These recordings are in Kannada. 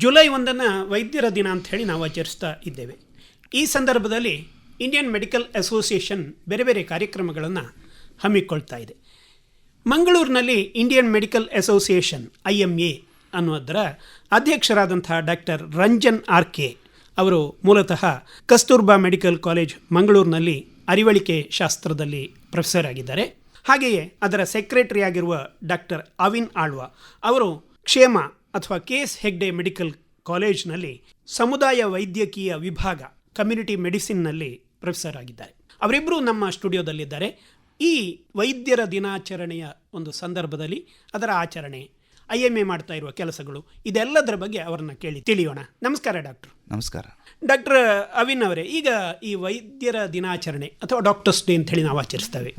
ಜುಲೈ 1 ವೈದ್ಯರ ದಿನ ಅಂತ ಹೇಳಿ ನಾವು ಆಚರಿಸ್ತಾ ಇದ್ದೇವೆ. ಈ ಸಂದರ್ಭದಲ್ಲಿ ಇಂಡಿಯನ್ ಮೆಡಿಕಲ್ ಅಸೋಸಿಯೇಷನ್ ಬೇರೆ ಬೇರೆ ಕಾರ್ಯಕ್ರಮಗಳನ್ನು ಹಮ್ಮಿಕೊಳ್ತಾ ಇದೆ. ಮಂಗಳೂರಿನಲ್ಲಿ ಇಂಡಿಯನ್ ಮೆಡಿಕಲ್ ಅಸೋಸಿಯೇಷನ್ IMA ಅನ್ನೋದರ ಅಧ್ಯಕ್ಷರಾದಂಥ ಡಾಕ್ಟರ್ ರಂಜನ್ RK ಅವರು ಮೂಲತಃ ಕಸ್ತೂರ್ಬಾ ಮೆಡಿಕಲ್ ಕಾಲೇಜ್ ಮಂಗಳೂರಿನಲ್ಲಿ ಅರಿವಳಿಕೆ ಶಾಸ್ತ್ರದಲ್ಲಿ ಪ್ರೊಫೆಸರ್ ಆಗಿದ್ದಾರೆ. ಹಾಗೆಯೇ ಅದರ ಸೆಕ್ರೆಟರಿ ಆಗಿರುವ ಡಾಕ್ಟರ್ ಅವಿನ್ ಆಳ್ವ ಅವರು ಕ್ಷೇಮ ಅಥವಾ KS ಹೆಗ್ಡೆ ಮೆಡಿಕಲ್ ಕಾಲೇಜ್ನಲ್ಲಿ ಸಮುದಾಯ ವೈದ್ಯಕೀಯ ವಿಭಾಗ ಕಮ್ಯುನಿಟಿ ಮೆಡಿಸಿನ್ನಲ್ಲಿ ಪ್ರೊಫೆಸರ್ ಆಗಿದ್ದಾರೆ. ಅವರಿಬ್ಬರು ನಮ್ಮ ಸ್ಟುಡಿಯೋದಲ್ಲಿದ್ದಾರೆ. ಈ ವೈದ್ಯರ ದಿನಾಚರಣೆಯ ಒಂದು ಸಂದರ್ಭದಲ್ಲಿ ಅದರ ಆಚರಣೆ, IMA ಮಾಡ್ತಾ ಇರುವ ಕೆಲಸಗಳು, ಇದೆಲ್ಲದರ ಬಗ್ಗೆ ಅವರನ್ನು ಕೇಳಿ ತಿಳಿಯೋಣ. ನಮಸ್ಕಾರ ಡಾಕ್ಟರ್. ನಮಸ್ಕಾರ ಡಾಕ್ಟರ್ ಅವಿನ್ ಅವರೇ, ಈಗ ಈ ವೈದ್ಯರ ದಿನಾಚರಣೆ ಅಥವಾ ಡಾಕ್ಟರ್ಸ್ ಡೇ ಅಂತ ಹೇಳಿ ನಾವು ಆಚರಿಸ್ತೇವೆ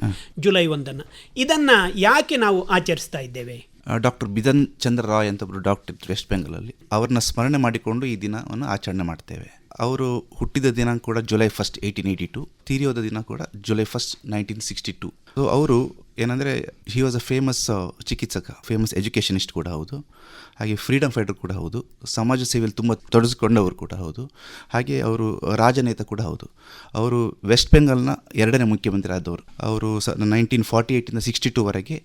ಜುಲೈ 1. ಇದನ್ನು ಯಾಕೆ ನಾವು ಆಚರಿಸ್ತಾ ಇದ್ದೇವೆ? ಡಾಕ್ಟರ್ ಬಿಧನ್ ಚಂದ್ರ ರಾಯ್ ಅಂತ ಒಬ್ಬರು ಡಾಕ್ಟರ್ ವೆಸ್ಟ್ ಬೆಂಗಾಲಲ್ಲಿ, ಅವ್ರನ್ನ ಸ್ಮರಣೆ ಮಾಡಿಕೊಂಡು ಈ ದಿನವನ್ನು ಆಚರಣೆ ಮಾಡ್ತೇವೆ. ಅವರು ಹುಟ್ಟಿದ ದಿನ ಕೂಡ ಜುಲೈ 1, 1882, ತೀರಿಯೋದ ದಿನ ಕೂಡ ಜುಲೈ 1, 1962. ಸೊ ಅವರು ಏನಂದರೆ ಹಿ ವಾಸ್ ಅ ಫೇಮಸ್ ಚಿಕಿತ್ಸಕ, ಫೇಮಸ್ ಎಜುಕೇಷನಿಸ್ಟ್ ಕೂಡ ಹೌದು, ಹಾಗೆ ಫ್ರೀಡಮ್ ಫೈಟರ್ ಕೂಡ ಹೌದು, ಸಮಾಜ ಸೇವೆಯಲ್ಲಿ ತುಂಬ ತೊಡಗಿಸಿಕೊಂಡವರು ಕೂಡ ಹೌದು, ಹಾಗೆ ಅವರು ರಾಜನೇತ ಕೂಡ ಹೌದು. ಅವರು ವೆಸ್ಟ್ ಬೆಂಗಾಲ್ನ 2ನೇ ಮುಖ್ಯಮಂತ್ರಿ ಆದವರು. ಅವರು 1948ಇಂದ 62ವರೆಗೆ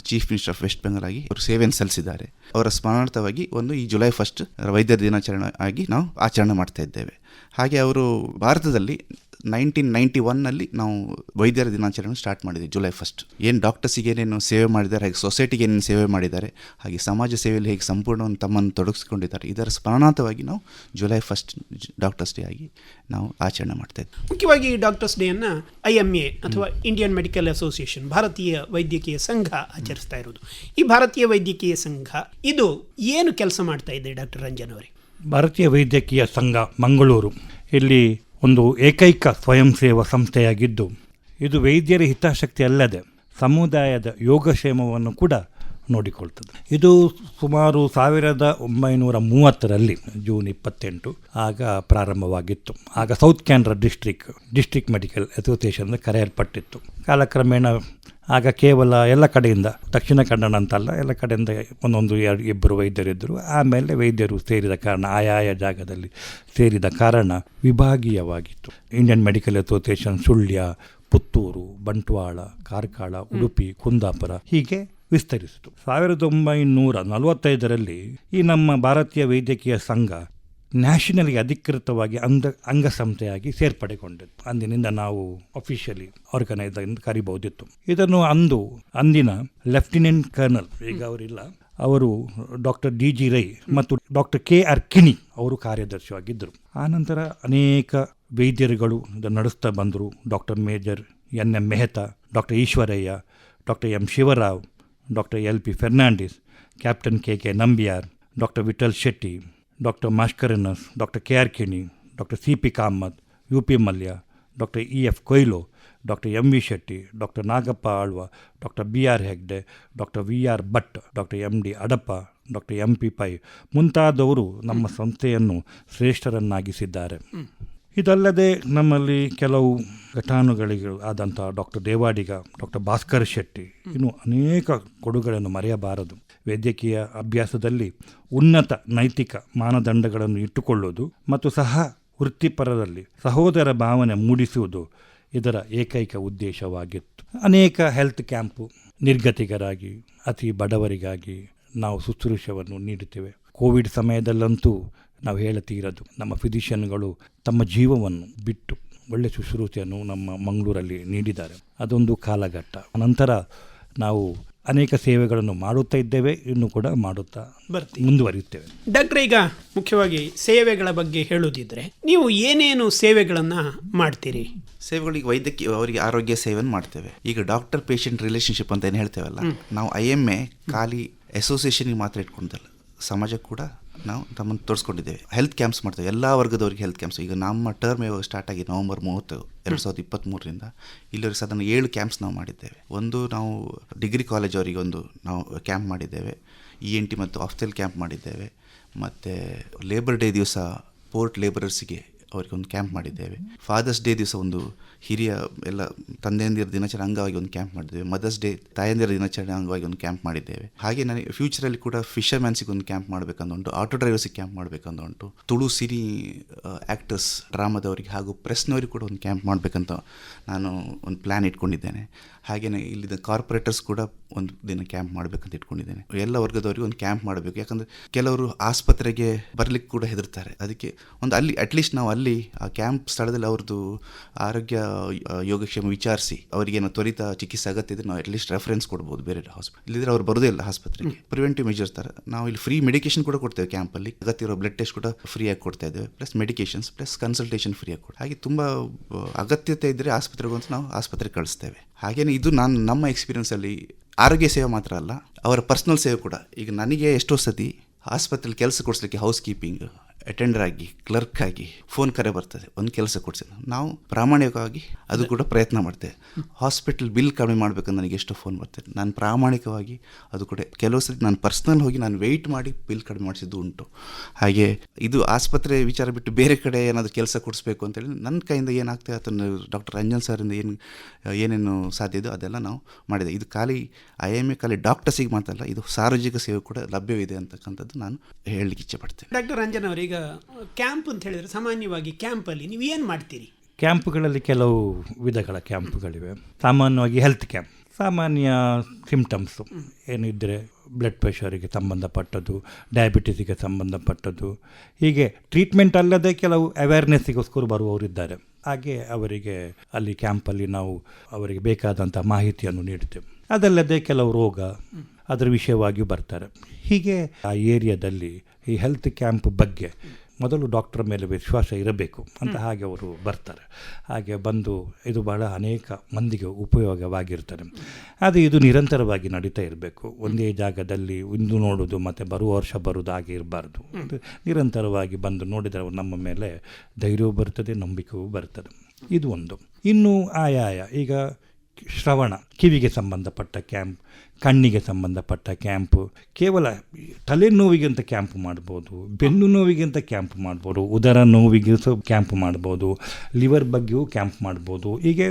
chief minister of West Bengal ಆಗಿ ಅವರು ಸೇವೆಯನ್ನು ಸಲ್ಲಿಸಿದ್ದಾರೆ. ಅವರ ಸ್ಮರಣಾರ್ಥವಾಗಿ ಈ ಜುಲೈ 1 ವೈದ್ಯರ ದಿನಾಚರಣೆ ಆಗಿ ನಾವು ಆಚರಣೆ ಮಾಡ್ತಾ ಇದ್ದೇವೆ. ಹಾಗೆ ಅವರು ಭಾರತದಲ್ಲಿ 1991ನಲ್ಲಿ ನಾವು ವೈದ್ಯರ ದಿನಾಚರಣೆ ಸ್ಟಾರ್ಟ್ ಮಾಡಿದ್ವಿ ಜುಲೈ 1. ಏನು ಡಾಕ್ಟರ್ಸಿಗೆ ಏನೇನು ಸೇವೆ ಮಾಡಿದ್ದಾರೆ, ಹಾಗೆ ಸೊಸೈಟಿಗೆ ಏನೇನು ಸೇವೆ ಮಾಡಿದ್ದಾರೆ, ಹಾಗೆ ಸಮಾಜ ಸೇವೆಯಲ್ಲಿ ಹೇಗೆ ಸಂಪೂರ್ಣವನ್ನು ತಮ್ಮನ್ನು ತೊಡಗಿಸಿಕೊಂಡಿದ್ದಾರೆ, ಇದರ ಸ್ಮರಣಾರ್ಥವಾಗಿ ನಾವು ಜುಲೈ 1 ಡಾಕ್ಟರ್ಸ್ ಡೇ ಆಗಿ ನಾವು ಆಚರಣೆ ಮಾಡ್ತಾ ಇದ್ವಿ. ಮುಖ್ಯವಾಗಿ ಡಾಕ್ಟರ್ಸ್ ಡೇಯನ್ನು IMA ಅಥವಾ ಇಂಡಿಯನ್ ಮೆಡಿಕಲ್ ಅಸೋಸಿಯೇಷನ್, ಭಾರತೀಯ ವೈದ್ಯಕೀಯ ಸಂಘ ಆಚರಿಸ್ತಾ ಇರೋದು. ಈ ಭಾರತೀಯ ವೈದ್ಯಕೀಯ ಸಂಘ ಇದು ಏನು ಕೆಲಸ ಮಾಡ್ತಾ ಇದೆ ಡಾಕ್ಟರ್ ರಂಜನ್ ಅವರೇ? ಭಾರತೀಯ ವೈದ್ಯಕೀಯ ಸಂಘ ಮಂಗಳೂರು ಇಲ್ಲಿ ಒಂದು ಏಕೈಕ ಸ್ವಯಂ ಸೇವಾ ಸಂಸ್ಥೆಯಾಗಿದ್ದು, ಇದು ವೈದ್ಯರ ಹಿತಾಸಕ್ತಿ ಅಲ್ಲದೆ ಸಮುದಾಯದ ಯೋಗಕ್ಷೇಮವನ್ನು ಕೂಡ ನೋಡಿಕೊಳ್ತದೆ. ಇದು ಸುಮಾರು 1930ರಲ್ಲಿ ಜೂನ್ 28 ಆಗ ಪ್ರಾರಂಭವಾಗಿತ್ತು. ಆಗ South Canara district medical association ಕರೆಯಲ್ಪಟ್ಟಿತ್ತು. ಕಾಲಕ್ರಮೇಣ ಆಗ ಕೇವಲ ಎಲ್ಲ ಕಡೆಯಿಂದ, ದಕ್ಷಿಣ ಕನ್ನಡ ಅಂತಲ್ಲ, ಎಲ್ಲ ಕಡೆಯಿಂದ ಒಂದೊಂದು 2-2 ವೈದ್ಯರಿದ್ದರು. ಆಮೇಲೆ ವೈದ್ಯರು ಸೇರಿದ ಕಾರಣ, ಆಯಾಯ ಜಾಗದಲ್ಲಿ ಸೇರಿದ ಕಾರಣ ವಿಭಾಗೀಯವಾಗಿತ್ತು. Indian medical association Sullia, Puttur, Bantwal, Karkala, Udupi, Kundapura ಹೀಗೆ ವಿಸ್ತರಿಸಿತು. 1945ರಲ್ಲಿ ಈ ನಮ್ಮ ಭಾರತೀಯ ವೈದ್ಯಕೀಯ ಸಂಘ ನ್ಯಾಷನಲ್ಗೆ ಅಧಿಕೃತವಾಗಿ ಅಂಗಸಂಸ್ಥೆಯಾಗಿ ಸೇರ್ಪಡೆಗೊಂಡಿತ್ತು. ಅಂದಿನಿಂದ ನಾವು ಅಫಿಷಿಯಲಿ ಆರ್ಗನೈಸ್ ಎಂದು ಕರಿಬಹುದಿತ್ತು. ಇದನ್ನು ಅಂದಿನ ಲೆಫ್ಟಿನೆಂಟ್ ಕರ್ನಲ್, ಈಗ ಅವರಿಲ್ಲ, ಅವರು ಡಾಕ್ಟರ್ DG ರೈ ಮತ್ತು ಡಾಕ್ಟರ್ KR ಕಿಣಿ ಅವರು ಕಾರ್ಯದರ್ಶಿಯಾಗಿದ್ದರು. ಆನಂತರ ಅನೇಕ ವೈದ್ಯರುಗಳು ಇದನ್ನು ನಡೆಸ್ತಾ ಬಂದರು. Doctor major NM Mehta, doctor Ishwarayya, doctor M Shivarao, doctor LP Fernandes, captain KK Nambiar, doctor Vittal Shetty, doctor Mascarenhas, doctor KR Kini, doctor CP Kamath, UP Mallya, doctor EF Coelho, doctor MV Shetty, doctor Nagappa Alva, doctor BR Hegde, doctor VR Bhat, doctor MD Adappa, doctor MP Pai ಮುಂತಾದವರು ನಮ್ಮ ಸಂಸ್ಥೆಯನ್ನು ಶ್ರೇಷ್ಠರನ್ನಾಗಿಸಿದ್ದಾರೆ. ಇದಲ್ಲದೆ ನಮ್ಮಲ್ಲಿ ಕೆಲವು ಘಟಾನುಗಳಿಗಳು ಆದಂಥ ಡಾಕ್ಟರ್ ದೇವಾಡಿಗ, ಡಾಕ್ಟರ್ ಭಾಸ್ಕರ್ ಶೆಟ್ಟಿ, ಇನ್ನು ಅನೇಕ ಕೊಡುಗಳನ್ನು ಮರೆಯಬಾರದು. ವೈದ್ಯಕೀಯ ಅಭ್ಯಾಸದಲ್ಲಿ ಉನ್ನತ ನೈತಿಕ ಮಾನದಂಡಗಳನ್ನು ಇಟ್ಟುಕೊಳ್ಳುವುದು ಮತ್ತು ಸಹ ವೃತ್ತಿಪರದಲ್ಲಿ ಸಹೋದರ ಭಾವನೆ ಮೂಡಿಸುವುದು ಇದರ ಏಕೈಕ ಉದ್ದೇಶವಾಗಿತ್ತು. ಅನೇಕ ಹೆಲ್ತ್ ಕ್ಯಾಂಪು, ನಿರ್ಗತಿಕರಾಗಿ ಅತಿ ಬಡವರಿಗಾಗಿ ನಾವು ಶುಶ್ರೂಷೆಯನ್ನು ನೀಡುತ್ತೇವೆ. ಕೋವಿಡ್ ಸಮಯದಲ್ಲಂತೂ ನಾವು ಹೇಳತೀರದು, ನಮ್ಮ ಫಿಸಿಷಿಯನ್ಗಳು ತಮ್ಮ ಜೀವವನ್ನು ಬಿಟ್ಟು ಒಳ್ಳೆ ಶುಶ್ರೂಷೆಯನ್ನು ನಮ್ಮ ಮಂಗಳೂರಲ್ಲಿ ನೀಡಿದ್ದಾರೆ. ಅದೊಂದು ಕಾಲಘಟ್ಟ. ನಂತರ ನಾವು ಅನೇಕ ಸೇವೆಗಳನ್ನು ಮಾಡುತ್ತಾ ಇದ್ದೇವೆ, ಇನ್ನೂ ಕೂಡ ಮಾಡುತ್ತಾ ಮುಂದುವರಿಯುತ್ತೇವೆ. ಡಾಕ್ಟ್ರೆ, ಈಗ ಮುಖ್ಯವಾಗಿ ಸೇವೆಗಳ ಬಗ್ಗೆ ಹೇಳೋದಿದ್ರೆ ನೀವು ಏನೇನು ಸೇವೆಗಳನ್ನು ಮಾಡ್ತೀರಿ? ಸೇವೆಗಳಿಗೆ ವೈದ್ಯಕೀಯ, ಅವರಿಗೆ ಆರೋಗ್ಯ ಸೇವೆಯನ್ನು ಮಾಡ್ತೇವೆ. ಈಗ ಡಾಕ್ಟರ್ ಪೇಷಂಟ್ ರಿಲೇಷನ್ಶಿಪ್ ಅಂತ ಏನು ಹೇಳ್ತೇವಲ್ಲ, ನಾವು IMA ಖಾಲಿ ಅಸೋಸಿಯೇಷನ್ಗೆ ಮಾತ್ರ ಇಟ್ಕೊಂಡಲ್ಲ, ಸಮಾಜಕ್ಕೆ ಕೂಡ ನಾವು ತಮ್ಮನ್ನು ತೋರಿಸ್ಕೊಂಡಿದ್ದೇವೆ. ಹೆಲ್ತ್ ಕ್ಯಾಂಪ್ಸ್ ಮಾಡ್ತೇವೆ, ಎಲ್ಲ ವರ್ಗದವರಿಗೆ ಹೆಲ್ತ್ ಕ್ಯಾಂಪ್ಸ್. ಈಗ ನಮ್ಮ ಟರ್ಮ್ ಇವಾಗ ಸ್ಟಾರ್ಟ್ ಆಗಿ ನವೆಂಬರ್ 30, 2023ರಿಂದ ಇಲ್ಲಿವರೆಗೆ ಸಾಧಾರಣ 7 ಕ್ಯಾಂಪ್ಸ್ ನಾವು ಮಾಡಿದ್ದೇವೆ. ಒಂದು ನಾವು ಡಿಗ್ರಿ ಕಾಲೇಜ್ ಅವರಿಗೆ ಒಂದು ನಾವು ಕ್ಯಾಂಪ್ ಮಾಡಿದ್ದೇವೆ, ENT ಮತ್ತು ಆಫ್ಥೆಲ್ ಕ್ಯಾಂಪ್ ಮಾಡಿದ್ದೇವೆ. ಮತ್ತು ಲೇಬರ್ ಡೇ ದಿವಸ ಪೋರ್ಟ್ ಲೇಬರರ್ಸಿಗೆ ಅವರಿಗೆ ಒಂದು ಕ್ಯಾಂಪ್ ಮಾಡಿದ್ದೇವೆ. ಫಾದರ್ಸ್ ಡೇ ದಿವಸ ಒಂದು ಹಿರಿಯ ಎಲ್ಲ ತಂದೆಯಂದಿರ ದಿನಾಚರಣೆ ಅಂಗವಾಗಿ ಒಂದು ಕ್ಯಾಂಪ್ ಮಾಡಿದ್ದೇವೆ. ಮದರ್ಸ್ ಡೇ ತಾಯಂದಿರ ದಿನಾಚರಣೆ ಅಂಗವಾಗಿ ಒಂದು ಕ್ಯಾಂಪ್ ಮಾಡಿದ್ದೇವೆ. ಹಾಗೆ ನನಗೆ ಫ್ಯೂಚರಲ್ಲಿ ಕೂಡ ಫಿಶರ್ಮ್ಯಾನ್ಸಿಗೆ ಒಂದು ಕ್ಯಾಂಪ್ ಮಾಡಬೇಕಂತ ಉಂಟು, ಆಟೋ ಡ್ರೈವರ್ಸಿಗೆ ಕ್ಯಾಂಪ್ ಮಾಡಬೇಕಂತ ಉಂಟು, ತುಳು ಸಿನಿ ಆ್ಯಕ್ಟರ್ಸ್ ಡ್ರಾಮಾದವರಿಗೆ ಹಾಗೂ ಪ್ರೆಸ್ನವರಿಗೆ ಕೂಡ ಒಂದು ಕ್ಯಾಂಪ್ ಮಾಡಬೇಕಂತ ನಾನು ಒಂದು ಪ್ಲ್ಯಾನ್ ಇಟ್ಕೊಂಡಿದ್ದೇನೆ. ಹಾಗೆಯೇ ಇಲ್ಲಿದ್ದ ಕಾರ್ಪೊರೇಟರ್ಸ್ ಕೂಡ ಒಂದು ದಿನ ಕ್ಯಾಂಪ್ ಮಾಡಬೇಕಂತ ಇಟ್ಕೊಂಡಿದ್ದೇನೆ. ಎಲ್ಲ ವರ್ಗದವರಿಗೆ ಒಂದು ಕ್ಯಾಂಪ್ ಮಾಡಬೇಕು. ಯಾಕಂದರೆ ಕೆಲವರು ಆಸ್ಪತ್ರೆಗೆ ಬರಲಿಕ್ಕೆ ಕೂಡ ಹೆದರ್ತಾರೆ. ಅದಕ್ಕೆ ಒಂದು ಅಲ್ಲಿ ಅಟ್ಲೀಸ್ಟ್ ನಾವು ಅಲ್ಲಿ ಆ ಕ್ಯಾಂಪ್ ಸ್ಥಳದಲ್ಲಿ ಅವ್ರದ್ದು ಆರೋಗ್ಯ ಯೋಗಕ್ಷೇಮ ವಿಚಾರಿಸಿ ಅವರಿಗೇನೋ ತ್ವರಿತ ಚಿಕಿತ್ಸೆ ಅಗತ್ಯ ಇದ್ದರೆ ನಾವು ಅಟ್ಲೀಸ್ಟ್ ರೆಫರೆನ್ಸ್ ಕೊಡ್ಬೋದು ಬೇರೆ ಹಾಸ್ಪಿಟಲ್. ಇಲ್ಲಿದ್ರೆ ಅವ್ರು ಬರೋದೇ ಇಲ್ಲ ಆಸ್ಪತ್ರೆಗೆ. ಪ್ರಿವೆಂಟಿವ್ ಮೆಜರ್ಸ್ ಥರ ನಾವು ಇಲ್ಲಿ ಫ್ರೀ ಮೆಡಿಕೇಶನ್ ಕೂಡ ಕೊಡ್ತೇವೆ ಕ್ಯಾಂಪಲ್ಲಿ. ಅಗತ್ಯ ಇರೋ ಬ್ಲಡ್ ಟೆಸ್ಟ್ ಕೂಡ ಫ್ರೀಯಾಗಿ ಕೊಡ್ತಾ ಇದ್ದೇವೆ, ಪ್ಲಸ್ ಮೆಡಿಕೇಶನ್ಸ್ ಪ್ಲಸ್ ಕನ್ಸಲ್ಟೇಷನ್ ಫ್ರೀಯಾಗಿ ಕೊಡ್ತೀವಿ. ಹಾಗೆ ತುಂಬ ಅಗತ್ಯತೆ ಇದ್ದರೆ ಆಸ್ಪತ್ರೆಗೆ ಅಂತ ನಾವು ಆಸ್ಪತ್ರೆಗೆ ಕಳಿಸ್ತೇವೆ. ಹಾಗೆಯೇ ಇದು ನಮ್ಮ ಎಕ್ಸ್ಪೀರಿಯನ್ಸಲ್ಲಿ ಆರೋಗ್ಯ ಸೇವೆ ಮಾತ್ರ ಅಲ್ಲ, ಅವರ ಪರ್ಸ್ನಲ್ ಸೇವೆ ಕೂಡ. ಈಗ ನನಗೆ ಎಷ್ಟೋ ಸತಿ ಆಸ್ಪತ್ರೆಯಲ್ಲಿ ಕೆಲಸ ಕೊಡಿಸ್ಲಿಕ್ಕೆ ಹೌಸ್ ಕೀಪಿಂಗ್ ಅಟೆಂಡರ್ ಆಗಿ, ಕ್ಲರ್ಕ್ ಆಗಿ ಫೋನ್ ಕರೆ ಬರ್ತದೆ, ಒಂದು ಕೆಲಸ ಕೊಡಿಸಿದ ನಾವು ಪ್ರಾಮಾಣಿಕವಾಗಿ ಅದು ಕೂಡ ಪ್ರಯತ್ನ ಮಾಡ್ತೇವೆ. ಹಾಸ್ಪಿಟಲ್ ಬಿಲ್ ಕಡಿಮೆ ಮಾಡಬೇಕಂತ ನನಗೆ ಎಷ್ಟು ಫೋನ್ ಬರ್ತದೆ, ನಾನು ಪ್ರಾಮಾಣಿಕವಾಗಿ ಅದು ಕೂಡ ಕೆಲವು ಸರಿ ನಾನು ಪರ್ಸ್ನಲ್ ಹೋಗಿ ನಾನು ವೆಯ್ಟ್ ಮಾಡಿ ಬಿಲ್ ಕಡಿಮೆ ಮಾಡಿಸಿದ್ದು ಉಂಟು. ಹಾಗೆ ಇದು ಆಸ್ಪತ್ರೆ ವಿಚಾರ ಬಿಟ್ಟು ಬೇರೆ ಕಡೆ ಏನಾದರೂ ಕೆಲಸ ಕೊಡಿಸ್ಬೇಕು ಅಂತೇಳಿ ನನ್ನ ಕೈಯಿಂದ ಏನಾಗ್ತದೆ ಅದನ್ನು ಡಾಕ್ಟರ್ ರಂಜನ್ ಸರಿಂದ ಏನೇನು ಸಾಧ್ಯ ಇದೋ ಅದೆಲ್ಲ ನಾವು ಮಾಡಿದೆ. ಇದು ಖಾಲಿ IMA ಖಾಲಿ ಡಾಕ್ಟರ್ಸಿಗೆ ಮಾತ್ರ ಅಲ್ಲ, ಇದು ಸಾರ್ವಜನಿಕ ಸೇವೆ ಕೂಡ ಲಭ್ಯವಿದೆ ಅಂತಕ್ಕಂಥದ್ದು ನಾನು ಹೇಳಲಿಕ್ಕೆ ಇಚ್ಛೆಪಡ್ತೇನೆ. ಡಾಕ್ಟರ್ ರಂಜನ್ ಅವರೀಗ ಕ್ಯಾಂಪ್ ಅಂತ ಹೇಳಿದರೆ ಸಾಮಾನ್ಯವಾಗಿ ಕ್ಯಾಂಪಲ್ಲಿ ನೀವು ಏನು ಮಾಡ್ತೀರಿ? ಕ್ಯಾಂಪ್ಗಳಲ್ಲಿ ಕೆಲವು ವಿಧಗಳ ಕ್ಯಾಂಪ್ಗಳಿವೆ. ಸಾಮಾನ್ಯವಾಗಿ ಹೆಲ್ತ್ ಕ್ಯಾಂಪ್, ಸಾಮಾನ್ಯ ಸಿಂಪ್ಟಮ್ಸು ಏನಿದ್ದರೆ ಬ್ಲಡ್ ಪ್ರೆಷರಿಗೆ ಸಂಬಂಧಪಟ್ಟದ್ದು, ಡಯಾಬಿಟಿಸಿಗೆ ಸಂಬಂಧಪಟ್ಟದ್ದು, ಹೀಗೆ ಟ್ರೀಟ್ಮೆಂಟ್ ಅಲ್ಲದೆ ಕೆಲವು ಅವೇರ್ನೆಸ್ಸಿಗೋಸ್ಕರ ಬರುವವರಿದ್ದಾರೆ. ಹಾಗೆ ಅವರಿಗೆ ಅಲ್ಲಿ ಕ್ಯಾಂಪಲ್ಲಿ ನಾವು ಅವರಿಗೆ ಬೇಕಾದಂಥ ಮಾಹಿತಿಯನ್ನು ನೀಡ್ತೇವೆ. ಅದಲ್ಲದೆ ಕೆಲವು ರೋಗ ಅದರ ವಿಷಯವಾಗಿಯೂ ಬರ್ತಾರೆ. ಹೀಗೆ ಆ ಏರಿಯಾದಲ್ಲಿ ಈ ಹೆಲ್ತ್ ಕ್ಯಾಂಪ್ ಬಗ್ಗೆ ಮೊದಲು ಡಾಕ್ಟರ್ ಮೇಲೆ ವಿಶ್ವಾಸ ಇರಬೇಕು ಅಂತ ಹಾಗೆ ಅವರು ಬರ್ತಾರೆ. ಹಾಗೆ ಬಂದು ಇದು ಬಹಳ ಅನೇಕ ಮಂದಿಗೆ ಉಪಯೋಗವಾಗಿರ್ತಾರೆ. ಆದರೆ ಇದು ನಿರಂತರವಾಗಿ ನಡೀತಾ ಇರಬೇಕು. ಒಂದೇ ಜಾಗದಲ್ಲಿ ಇಂದು ನೋಡೋದು ಮತ್ತು ಬರುವ ವರ್ಷ ಬರೋದು ಹಾಗೆ ಇರಬಾರ್ದು. ನಿರಂತರವಾಗಿ ಬಂದು ನೋಡಿದರೆ ನಮ್ಮ ಮೇಲೆ ಧೈರ್ಯವೂ ಬರ್ತದೆ, ನಂಬಿಕೆಯೂ ಬರ್ತದೆ. ಇದು ಒಂದು. ಇನ್ನು ಆಯಾಯ ಈಗ ಶ್ರವಣ, ಕಿವಿಗೆ ಸಂಬಂಧಪಟ್ಟ ಕ್ಯಾಂಪ್, ಕಣ್ಣಿಗೆ ಸಂಬಂಧಪಟ್ಟ ಕ್ಯಾಂಪು, ಕೇವಲ ತಲೆನೋವಿಗಿಂತ ಕ್ಯಾಂಪ್ ಮಾಡ್ಬೋದು, ಬೆನ್ನು ನೋವಿಗಿಂತ ಕ್ಯಾಂಪ್ ಮಾಡ್ಬೋದು, ಉದರ ನೋವಿಗೆ ಸಹ ಕ್ಯಾಂಪ್ ಮಾಡ್ಬೋದು, ಲಿವರ್ ಬಗ್ಗೆಯೂ ಕ್ಯಾಂಪ್ ಮಾಡ್ಬೋದು. ಹೀಗೆ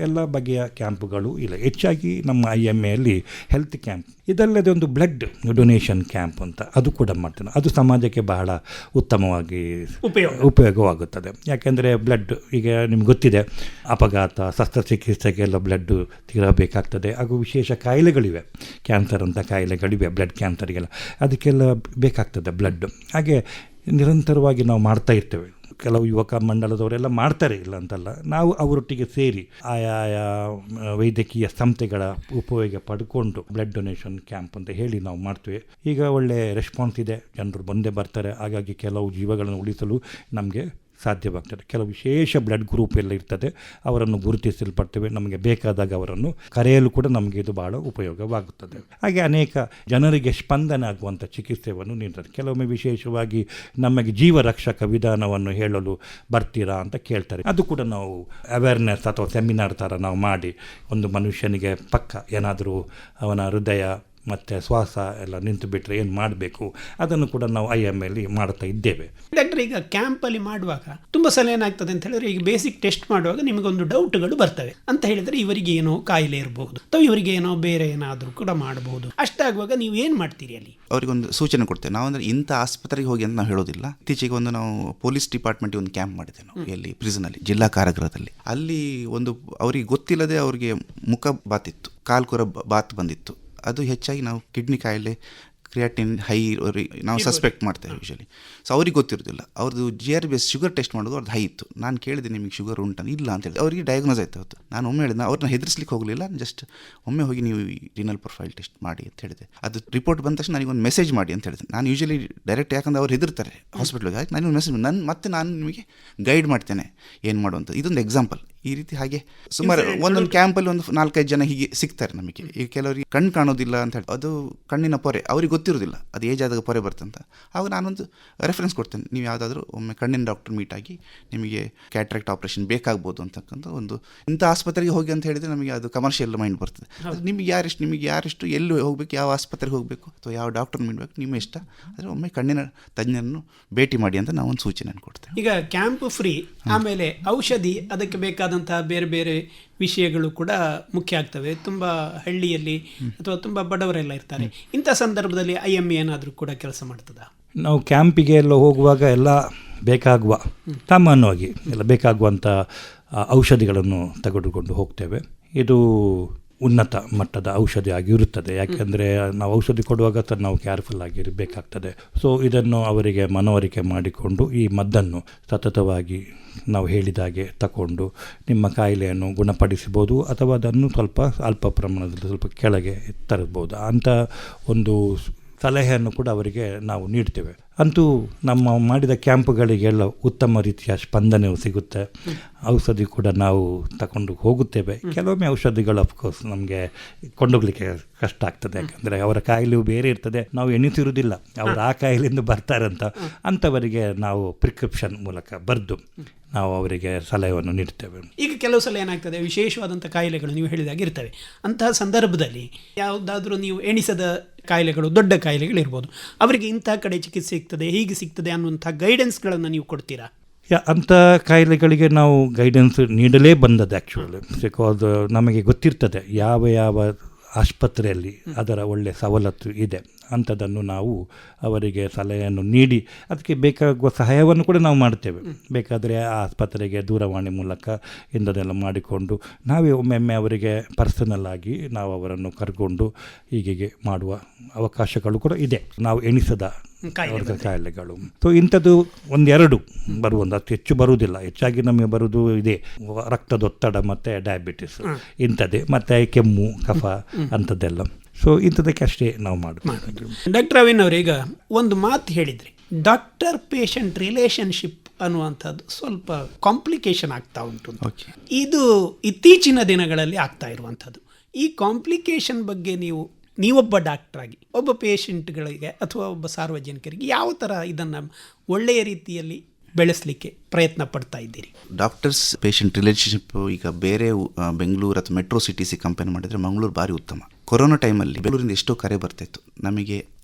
ಎಲ್ಲ ಬಗೆಯ ಕ್ಯಾಂಪ್ಗಳು ಇಲ್ಲ. ಹೆಚ್ಚಾಗಿ ನಮ್ಮ IMAಯಲ್ಲಿ ಹೆಲ್ತ್ ಕ್ಯಾಂಪ್, ಇದಲ್ಲದೆ ಒಂದು ಬ್ಲಡ್ ಡೊನೇಷನ್ ಕ್ಯಾಂಪ್ ಅಂತ ಅದು ಕೂಡ ಮಾಡ್ತೇನೆ. ಅದು ಸಮಾಜಕ್ಕೆ ಬಹಳ ಉತ್ತಮವಾಗಿ ಉಪಯೋಗವಾಗುತ್ತದೆ. ಯಾಕೆಂದರೆ ಬ್ಲಡ್ ಈಗ ನಿಮ್ಗೆ ಗೊತ್ತಿದೆ, ಅಪಘಾತ ಶಸ್ತ್ರಚಿಕಿತ್ಸೆಗೆಲ್ಲ ಬ್ಲಡ್ ತೀರಾ ಬೇಕಾಗ್ತದೆ. ಹಾಗೂ ವಿಶೇಷ ಕಾಯಿಲೆಗಳಿವೆ, ಕ್ಯಾನ್ಸರ್ ಅಂತ ಕಾಯಿಲೆಗಳಿವೆ, ಬ್ಲಡ್ ಕ್ಯಾನ್ಸರಿಗೆಲ್ಲ ಅದಕ್ಕೆಲ್ಲ ಬೇಕಾಗ್ತದೆ ಬ್ಲಡ್. ಹಾಗೆ ನಿರಂತರವಾಗಿ ನಾವು ಮಾಡ್ತಾ ಇರ್ತೇವೆ. ಕೆಲವು ಯುವಕ ಮಂಡಲದವರೆಲ್ಲ ಮಾಡ್ತಾರೆ, ಇಲ್ಲ ಅಂತಲ್ಲ. ನಾವು ಅವರೊಟ್ಟಿಗೆ ಸೇರಿ ಆಯಾಯ ವೈದ್ಯಕೀಯ ಸಂಸ್ಥೆಗಳ ಉಪಯೋಗ ಪಡ್ಕೊಂಡು ಬ್ಲಡ್ ಡೊನೇಷನ್ ಕ್ಯಾಂಪ್ ಅಂತ ಹೇಳಿ ನಾವು ಮಾಡ್ತೇವೆ. ಈಗ ಒಳ್ಳೆ ರೆಸ್ಪಾನ್ಸ್ ಇದೆ, ಜನರು ಬಂದೇ ಬರ್ತಾರೆ. ಹಾಗಾಗಿ ಕೆಲವು ಜೀವಗಳನ್ನು ಉಳಿಸಲು ನಮಗೆ ಸಾಧ್ಯವಾಗ್ತದೆ. ಕೆಲವು ವಿಶೇಷ ಬ್ಲಡ್ ಗ್ರೂಪ್ ಎಲ್ಲ ಇರ್ತದೆ, ಅವರನ್ನು ಗುರುತಿಸಲ್ಪಡ್ತೇವೆ. ನಮಗೆ ಬೇಕಾದಾಗ ಅವರನ್ನು ಕರೆಯಲು ಕೂಡ ನಮಗೆ ಇದು ಭಾಳ ಉಪಯೋಗವಾಗುತ್ತದೆ. ಹಾಗೆ ಅನೇಕ ಜನರಿಗೆ ಸ್ಪಂದನೆ ಆಗುವಂಥ ಚಿಕಿತ್ಸೆಯನ್ನು ನೀಡ್ತದೆ. ಕೆಲವೊಮ್ಮೆ ವಿಶೇಷವಾಗಿ ನಮಗೆ ಜೀವರಕ್ಷಕ ವಿಧಾನವನ್ನು ಹೇಳಲು ಬರ್ತೀರಾ ಅಂತ ಕೇಳ್ತಾರೆ. ಅದು ಕೂಡ ನಾವು ಅವೇರ್ನೆಸ್ ಅಥವಾ ಸೆಮಿನಾರ್ ಥರ ನಾವು ಮಾಡಿ, ಒಂದು ಮನುಷ್ಯನಿಗೆ ಪಕ್ಕ ಏನಾದರೂ ಅವನ ಹೃದಯ ಮತ್ತು ಶ್ವಾಸ ಎಲ್ಲ ನಿಂತು ಬಿಟ್ಟರೆ ಏನು ಮಾಡಬೇಕು ಅದನ್ನು ಕೂಡ ನಾವು IMAಯಲ್ಲಿ ಮಾಡ್ತಾ ಇದ್ದೇವೆ. ಡಾಕ್ಟರ್, ಈಗ ಕ್ಯಾಂಪಲ್ಲಿ ಮಾಡುವಾಗ ತುಂಬ ಸಲ ಏನಾಗ್ತದೆ ಅಂತ ಹೇಳಿದ್ರೆ, ಈಗ ಬೇಸಿಕ್ ಟೆಸ್ಟ್ ಮಾಡುವಾಗ ನಿಮಗೊಂದು ಡೌಟ್ಗಳು ಬರ್ತವೆ. ಅಂತ ಹೇಳಿದರೆ ಇವರಿಗೆ ಏನೋ ಕಾಯಿಲೆ ಇರಬಹುದು ಅಥವಾ ಇವರಿಗೆ ಏನೋ ಬೇರೆ ಏನಾದರೂ ಕೂಡ ಮಾಡಬಹುದು. ಅಷ್ಟಾಗುವಾಗ ನೀವು ಏನು ಮಾಡ್ತೀರಿ? ಅಲ್ಲಿ ಅವರಿಗೊಂದು ಸೂಚನೆ ಕೊಡ್ತೇವೆ. ನಾವು ಅಂದರೆ ಇಂಥ ಆಸ್ಪತ್ರೆಗೆ ಹೋಗಿ ಅಂತ ನಾವು ಹೇಳೋದಿಲ್ಲ. ಇತ್ತೀಚೆಗೆ ಒಂದು ನಾವು ಪೊಲೀಸ್ ಡಿಪಾರ್ಟ್ಮೆಂಟ್ ಒಂದು ಕ್ಯಾಂಪ್ ಮಾಡಿದ್ದೇವೆ ನಾವು ಎಲ್ಲಿ ಪ್ರಿಸನಲ್ಲಿ, ಜಿಲ್ಲಾ ಕಾರಾಗೃಹದಲ್ಲಿ. ಅಲ್ಲಿ ಒಂದು ಅವರಿಗೆ ಗೊತ್ತಿಲ್ಲದೆ ಅವರಿಗೆ ಮುಖ ಬಾತಿತ್ತು, ಕಾಲ್ಕುರ ಬಾತ್ ಬಂದಿತ್ತು. ಅದು ಹೆಚ್ಚಾಗಿ ನಾವು ಕಿಡ್ನಿ ಕಾಯಿಲೆ, ಕ್ರಿಯಾಟಿನ್ ಹೈ ನಾವು ಸಸ್ಪೆಕ್ಟ್ ಮಾಡ್ತೇವೆ ಯೂಶಲಿ. ಸೊ ಅವ್ರಿಗೆ ಗೊತ್ತಿರೋದಿಲ್ಲ. ಅವ್ರದ್ದು GRBS ಶುಗರ್ ಟೆಸ್ಟ್ ಮಾಡೋದು ಅವ್ರದ್ದು ಹೈ ಇತ್ತು. ನಾನು ಕೇಳಿದೆ, ನಿಮಗೆ ಶುಗರ್ ಉಂಟು? ಇಲ್ಲ ಅಂತ ಹೇಳಿದೆ. ಅವರಿಗೆ ಡಯಾಗ್ನೋಸ್ ಆಯ್ತು ಅವತ್ತು. ನಾನು ಒಮ್ಮೆ ಹೇಳಿದೆ, ಅವ್ರನ್ನ ಹೆದರಿಸ್ಲಿಕ್ಕೆ ಹೋಗಲಿಲ್ಲ, ಜಸ್ಟ್ ಒಮ್ಮೆ ಹೋಗಿ ನೀವು ರಿನಲ್ ಪ್ರೊಫೈಲ್ ಟೆಸ್ಟ್ ಮಾಡಿ ಅಂತ ಹೇಳಿದೆ. ಅದು ರಿಪೋರ್ಟ್ ಬಂದ ತಕ್ಷಣ ನನಗೊಂದು ಮೆಸೇಜ್ ಮಾಡಿ ಅಂತ ಹೇಳಿದೆ. ನಾನು ಯೂಶಲಿ ಡೈರೆಕ್ಟ್, ಯಾಕಂದ್ರೆ ಅವ್ರು ಹೆದರ್ತಾರೆ ಹಾಸ್ಪಿಟ್ಲಿಗೆ. ಆಯ್ತು, ನನಗೆ ಮೆಸೇಜ್ ನಾನು ನಿಮಗೆ ಗೈಡ್ ಮಾಡ್ತೇನೆ ಏನು ಮಾಡುವಂಥ. ಇದೊಂದು ಎಕ್ಸಾಂಪಲ್. ಈ ರೀತಿ ಹಾಗೆ ಸುಮಾರು ಒಂದೊಂದು ಕ್ಯಾಂಪಲ್ಲಿ ಒಂದು 4-5 ಜನ ಹೀಗೆ ಸಿಗ್ತಾರೆ ನಮಗೆ. ಈಗ ಕೆಲವರಿಗೆ ಕಣ್ಣು ಕಾಣೋದಿಲ್ಲ ಅಂತ ಹೇಳಿ, ಅದು ಕಣ್ಣಿನ ಪೊರೆ ಅವ್ರಿಗೆ ಗೊತ್ತಿರೋದಿಲ್ಲ, ಅದು ಏಜ್ ಆದಾಗ ಪೊರೆ ಬರ್ತಂತ. ಆವಾಗ ನಾನೊಂದು ರೆಫರೆನ್ಸ್ ಕೊಡ್ತೇನೆ, ನೀವು ಯಾವುದಾದ್ರೂ ಒಮ್ಮೆ ಕಣ್ಣಿನ ಡಾಕ್ಟರ್ ಮೀಟ್ ಆಗಿ ನಿಮಗೆ ಕ್ಯಾಟ್ರಾಕ್ಟ್ ಆಪ್ರೇಷನ್ ಬೇಕಾಗ್ಬೋದು ಅಂತಕ್ಕಂಥ ಒಂದು ಇಂಥ ಆಸ್ಪತ್ರೆಗೆ ಹೋಗಿ ಅಂತ ಹೇಳಿದರೆ ನಮಗೆ ಅದು ಕಮರ್ಷಿಯಲ್ ಮೈಂಡ್ ಬರ್ತದೆ. ಅದು ನಿಮಗೆ ಯಾರೆಷ್ಟು ಎಲ್ಲಿ ಹೋಗಬೇಕು, ಯಾವ ಆಸ್ಪತ್ರೆಗೆ ಹೋಗಬೇಕು ಅಥವಾ ಯಾವ ಡಾಕ್ಟರ್ ಮೀಡ್ಬೇಕು ನಿಮ್ಮ ಇಷ್ಟ. ಆದರೆ ಒಮ್ಮೆ ಕಣ್ಣಿನ ತಜ್ಞರನ್ನು ಭೇಟಿ ಮಾಡಿ ಅಂತ ನಾವು ಒಂದು ಸೂಚನೆ ಕೊಡ್ತೇವೆ. ಈಗ ಕ್ಯಾಂಪ್ ಫ್ರೀ, ಆಮೇಲೆ ಔಷಧಿ, ಅದಕ್ಕೆ ಬೇಕಾದಂತಹ ಬೇರೆ ಬೇರೆ ವಿಷಯಗಳು ಕೂಡ ಮುಖ್ಯ ಆಗ್ತವೆ. ತುಂಬ ಹಳ್ಳಿಯಲ್ಲಿ ಅಥವಾ ತುಂಬ ಬಡವರೆಲ್ಲ ಇರ್ತಾರೆ. ಇಂಥ ಸಂದರ್ಭದಲ್ಲಿ IMA ಏನಾದರೂ ಕೂಡ ಕೆಲಸ ಮಾಡ್ತದಾ? ನಾವು ಕ್ಯಾಂಪಿಗೆ ಎಲ್ಲ ಹೋಗುವಾಗ ಎಲ್ಲ ಬೇಕಾಗುವ ಸಾಮಾನ್ಯವಾಗಿ ಎಲ್ಲ ಬೇಕಾಗುವಂಥ ಔಷಧಿಗಳನ್ನು ತೆಗೆದುಕೊಂಡು ಹೋಗ್ತೇವೆ. ಇದು ಉನ್ನತ ಮಟ್ಟದ ಔಷಧಿ ಆಗಿರುತ್ತದೆ. ಯಾಕೆಂದರೆ ನಾವು ಔಷಧಿ ಕೊಡುವಾಗ ನಾವು ಕೇರ್ಫುಲ್ ಆಗಿರಬೇಕಾಗ್ತದೆ. ಸೊ ಇದನ್ನು ಅವರಿಗೆ ಮನವರಿಕೆ ಮಾಡಿಕೊಂಡು ಈ ಮದ್ದನ್ನು ಸತತವಾಗಿ ನಾವು ಹೇಳಿದಾಗೆ ತಗೊಂಡು ನಿಮ್ಮ ಕಾಯಿಲೆಯನ್ನು ಗುಣಪಡಿಸಬಹುದು, ಅಥವಾ ಅದನ್ನು ಸ್ವಲ್ಪ ಅಲ್ಪ ಪ್ರಮಾಣದಲ್ಲಿ ಸ್ವಲ್ಪ ಕೆಳಗೆ ತರಬಹುದು ಅಂತ ಒಂದು ಸಲಹೆಯನ್ನು ಕೂಡ ಅವರಿಗೆ ನಾವು ನೀಡ್ತೇವೆ. ಅಂತೂ ನಮ್ಮ ಮಾಡಿದ ಕ್ಯಾಂಪ್ಗಳಿಗೆಲ್ಲ ಉತ್ತಮ ರೀತಿಯ ಸ್ಪಂದನೆಯು ಸಿಗುತ್ತೆ. ಔಷಧಿ ಕೂಡ ನಾವು ತಗೊಂಡು ಹೋಗುತ್ತೇವೆ. ಕೆಲವೊಮ್ಮೆ ಔಷಧಿಗಳು ಅಫ್ಕೋರ್ಸ್ ನಮಗೆ ಕೊಂಡೋಗ್ಲಿಕ್ಕೆ ಕಷ್ಟ ಆಗ್ತದೆ, ಯಾಕಂದರೆ ಅವರ ಕಾಯಿಲೆಯು ಬೇರೆ ಇರ್ತದೆ, ನಾವು ಎಣಿಸಿರುವುದಿಲ್ಲ ಅವರು ಆ ಕಾಯಿಲೆಯಿಂದ ಬರ್ತಾರಂತ. ಅಂಥವರಿಗೆ ನಾವು ಪ್ರಿಸ್ಕ್ರಿಪ್ಷನ್ ಮೂಲಕ ಬರೆದು ನಾವು ಅವರಿಗೆ ಸಲಹೆಯನ್ನು ನೀಡ್ತೇವೆ. ಈಗ ಕೆಲವು ಸಲ ಏನಾಗ್ತದೆ, ವಿಶೇಷವಾದಂಥ ಕಾಯಿಲೆಗಳು ನೀವು ಹೇಳಿದಾಗ ಇರ್ತವೆ. ಅಂತಹ ಸಂದರ್ಭದಲ್ಲಿ ಯಾವುದಾದ್ರೂ ನೀವು ಎಣಿಸದ ಕಾಯಿಲೆಗಳು, ದೊಡ್ಡ ಕಾಯಿಲೆಗಳಿರ್ಬೋದು, ಅವರಿಗೆ ಇಂಥ ಕಡೆ ಚಿಕಿತ್ಸೆ ಸಿಗ್ತದೆ, ಹೀಗೆ ಸಿಗ್ತದೆ ಅನ್ನುವಂಥ ಗೈಡೆನ್ಸ್ಗಳನ್ನು ನೀವು ಕೊಡ್ತೀರಾ? ಅಂಥ ಕಾಯಿಲೆಗಳಿಗೆ ನಾವು ಗೈಡೆನ್ಸ್ ನೀಡಲೇ ಬಂದದ್ದು ಆ್ಯಕ್ಚುಲಿ. ಬಿಕಾಸ್ ನಮಗೆ ಗೊತ್ತಿರ್ತದೆ ಯಾವ ಆಸ್ಪತ್ರೆಯಲ್ಲಿ ಅದರ ಒಳ್ಳೆಯ ಸವಲತ್ತು ಇದೆ ಅಂಥದ್ದನ್ನು ನಾವು ಅವರಿಗೆ ಸಲಹೆಯನ್ನು ನೀಡಿ ಅದಕ್ಕೆ ಬೇಕಾಗುವ ಸಹಾಯವನ್ನು ಕೂಡ ನಾವು ಮಾಡ್ತೇವೆ. ಬೇಕಾದರೆ ಆ ಆಸ್ಪತ್ರೆಗೆ ದೂರವಾಣಿ ಮೂಲಕ ಇಂಥದ್ದೆಲ್ಲ ಮಾಡಿಕೊಂಡು ನಾವೇ ಒಮ್ಮೊಮ್ಮೆ ಅವರಿಗೆ ಪರ್ಸನಲ್ ಆಗಿ ನಾವು ಅವರನ್ನು ಕರ್ಕೊಂಡು ಹೀಗೆ ಮಾಡುವ ಅವಕಾಶಗಳು ಕೂಡ ಇದೆ. ನಾವು ಎಣಿಸದ ಕಾಯಿಲೆಗಳು. ಸೊ ಇಂಥದ್ದು ಒಂದೆರಡು ಬರುವುದು, ಅಷ್ಟು ಹೆಚ್ಚು ಬರುವುದಿಲ್ಲ. ಹೆಚ್ಚಾಗಿ ನಮಗೆ ಬರುವುದು ಇದೆ ರಕ್ತದೊತ್ತಡ ಮತ್ತು ಡಯಾಬಿಟಿಸ್ ಇಂಥದ್ದೇ, ಮತ್ತು ಕೆಮ್ಮು ಕಫ ಅಂಥದ್ದೆಲ್ಲ. ಸೊ ಇಂಥದಕ್ಕೆ ಅಷ್ಟೇ ನಾವು ಮಾಡ್ತೀವಿ. ಡಾಕ್ಟರ್ ಅವಿನ್ ಅವರು, ಈಗ ಒಂದು ಮಾತು ಹೇಳಿದ್ರಿ, ಡಾಕ್ಟರ್ ಪೇಷಂಟ್ ರಿಲೇಷನ್ಶಿಪ್ ಅನ್ನುವಂಥದ್ದು ಸ್ವಲ್ಪ ಕಾಂಪ್ಲಿಕೇಶನ್ ಆಗ್ತಾ ಉಂಟು. ಇದು ಇತ್ತೀಚಿನ ದಿನಗಳಲ್ಲಿ ಆಗ್ತಾ ಇರುವಂಥದ್ದು. ಈ ಕಾಂಪ್ಲಿಕೇಶನ್ ಬಗ್ಗೆ ನೀವೊಬ್ಬ ಡಾಕ್ಟ್ರಾಗಿ ಒಬ್ಬ ಪೇಷಂಟ್ಗಳಿಗೆ ಅಥವಾ ಒಬ್ಬ ಸಾರ್ವಜನಿಕರಿಗೆ ಯಾವ ಥರ ಇದನ್ನು ಒಳ್ಳೆಯ ರೀತಿಯಲ್ಲಿ ಬೆಳೆಸಲಿಕ್ಕೆ ಪ್ರಯತ್ನ ಪಡ್ತಾ ಇದ್ದೀರಿ? ಡಾಕ್ಟರ್ಸ್ ಪೇಷಂಟ್ ರಿಲೇಷನ್ಶಿಪ್ ಈಗ ಬೇರೆ ಬೆಂಗಳೂರು ಅಥವಾ ಮೆಟ್ರೋ ಸಿಟೀಸಿ ಕಂಪೇರ್ ಮಾಡಿದರೆ ಮಂಗಳೂರು ಭಾರಿ ಉತ್ತಮ. ಕೊರೋನಾ ಟೈಮಲ್ಲಿ ಬೆಂಗಳೂರಿಂದ ಎಷ್ಟೋ ಕರೆ ಬರ್ತಾಯಿತ್ತು ನಮಗೆ,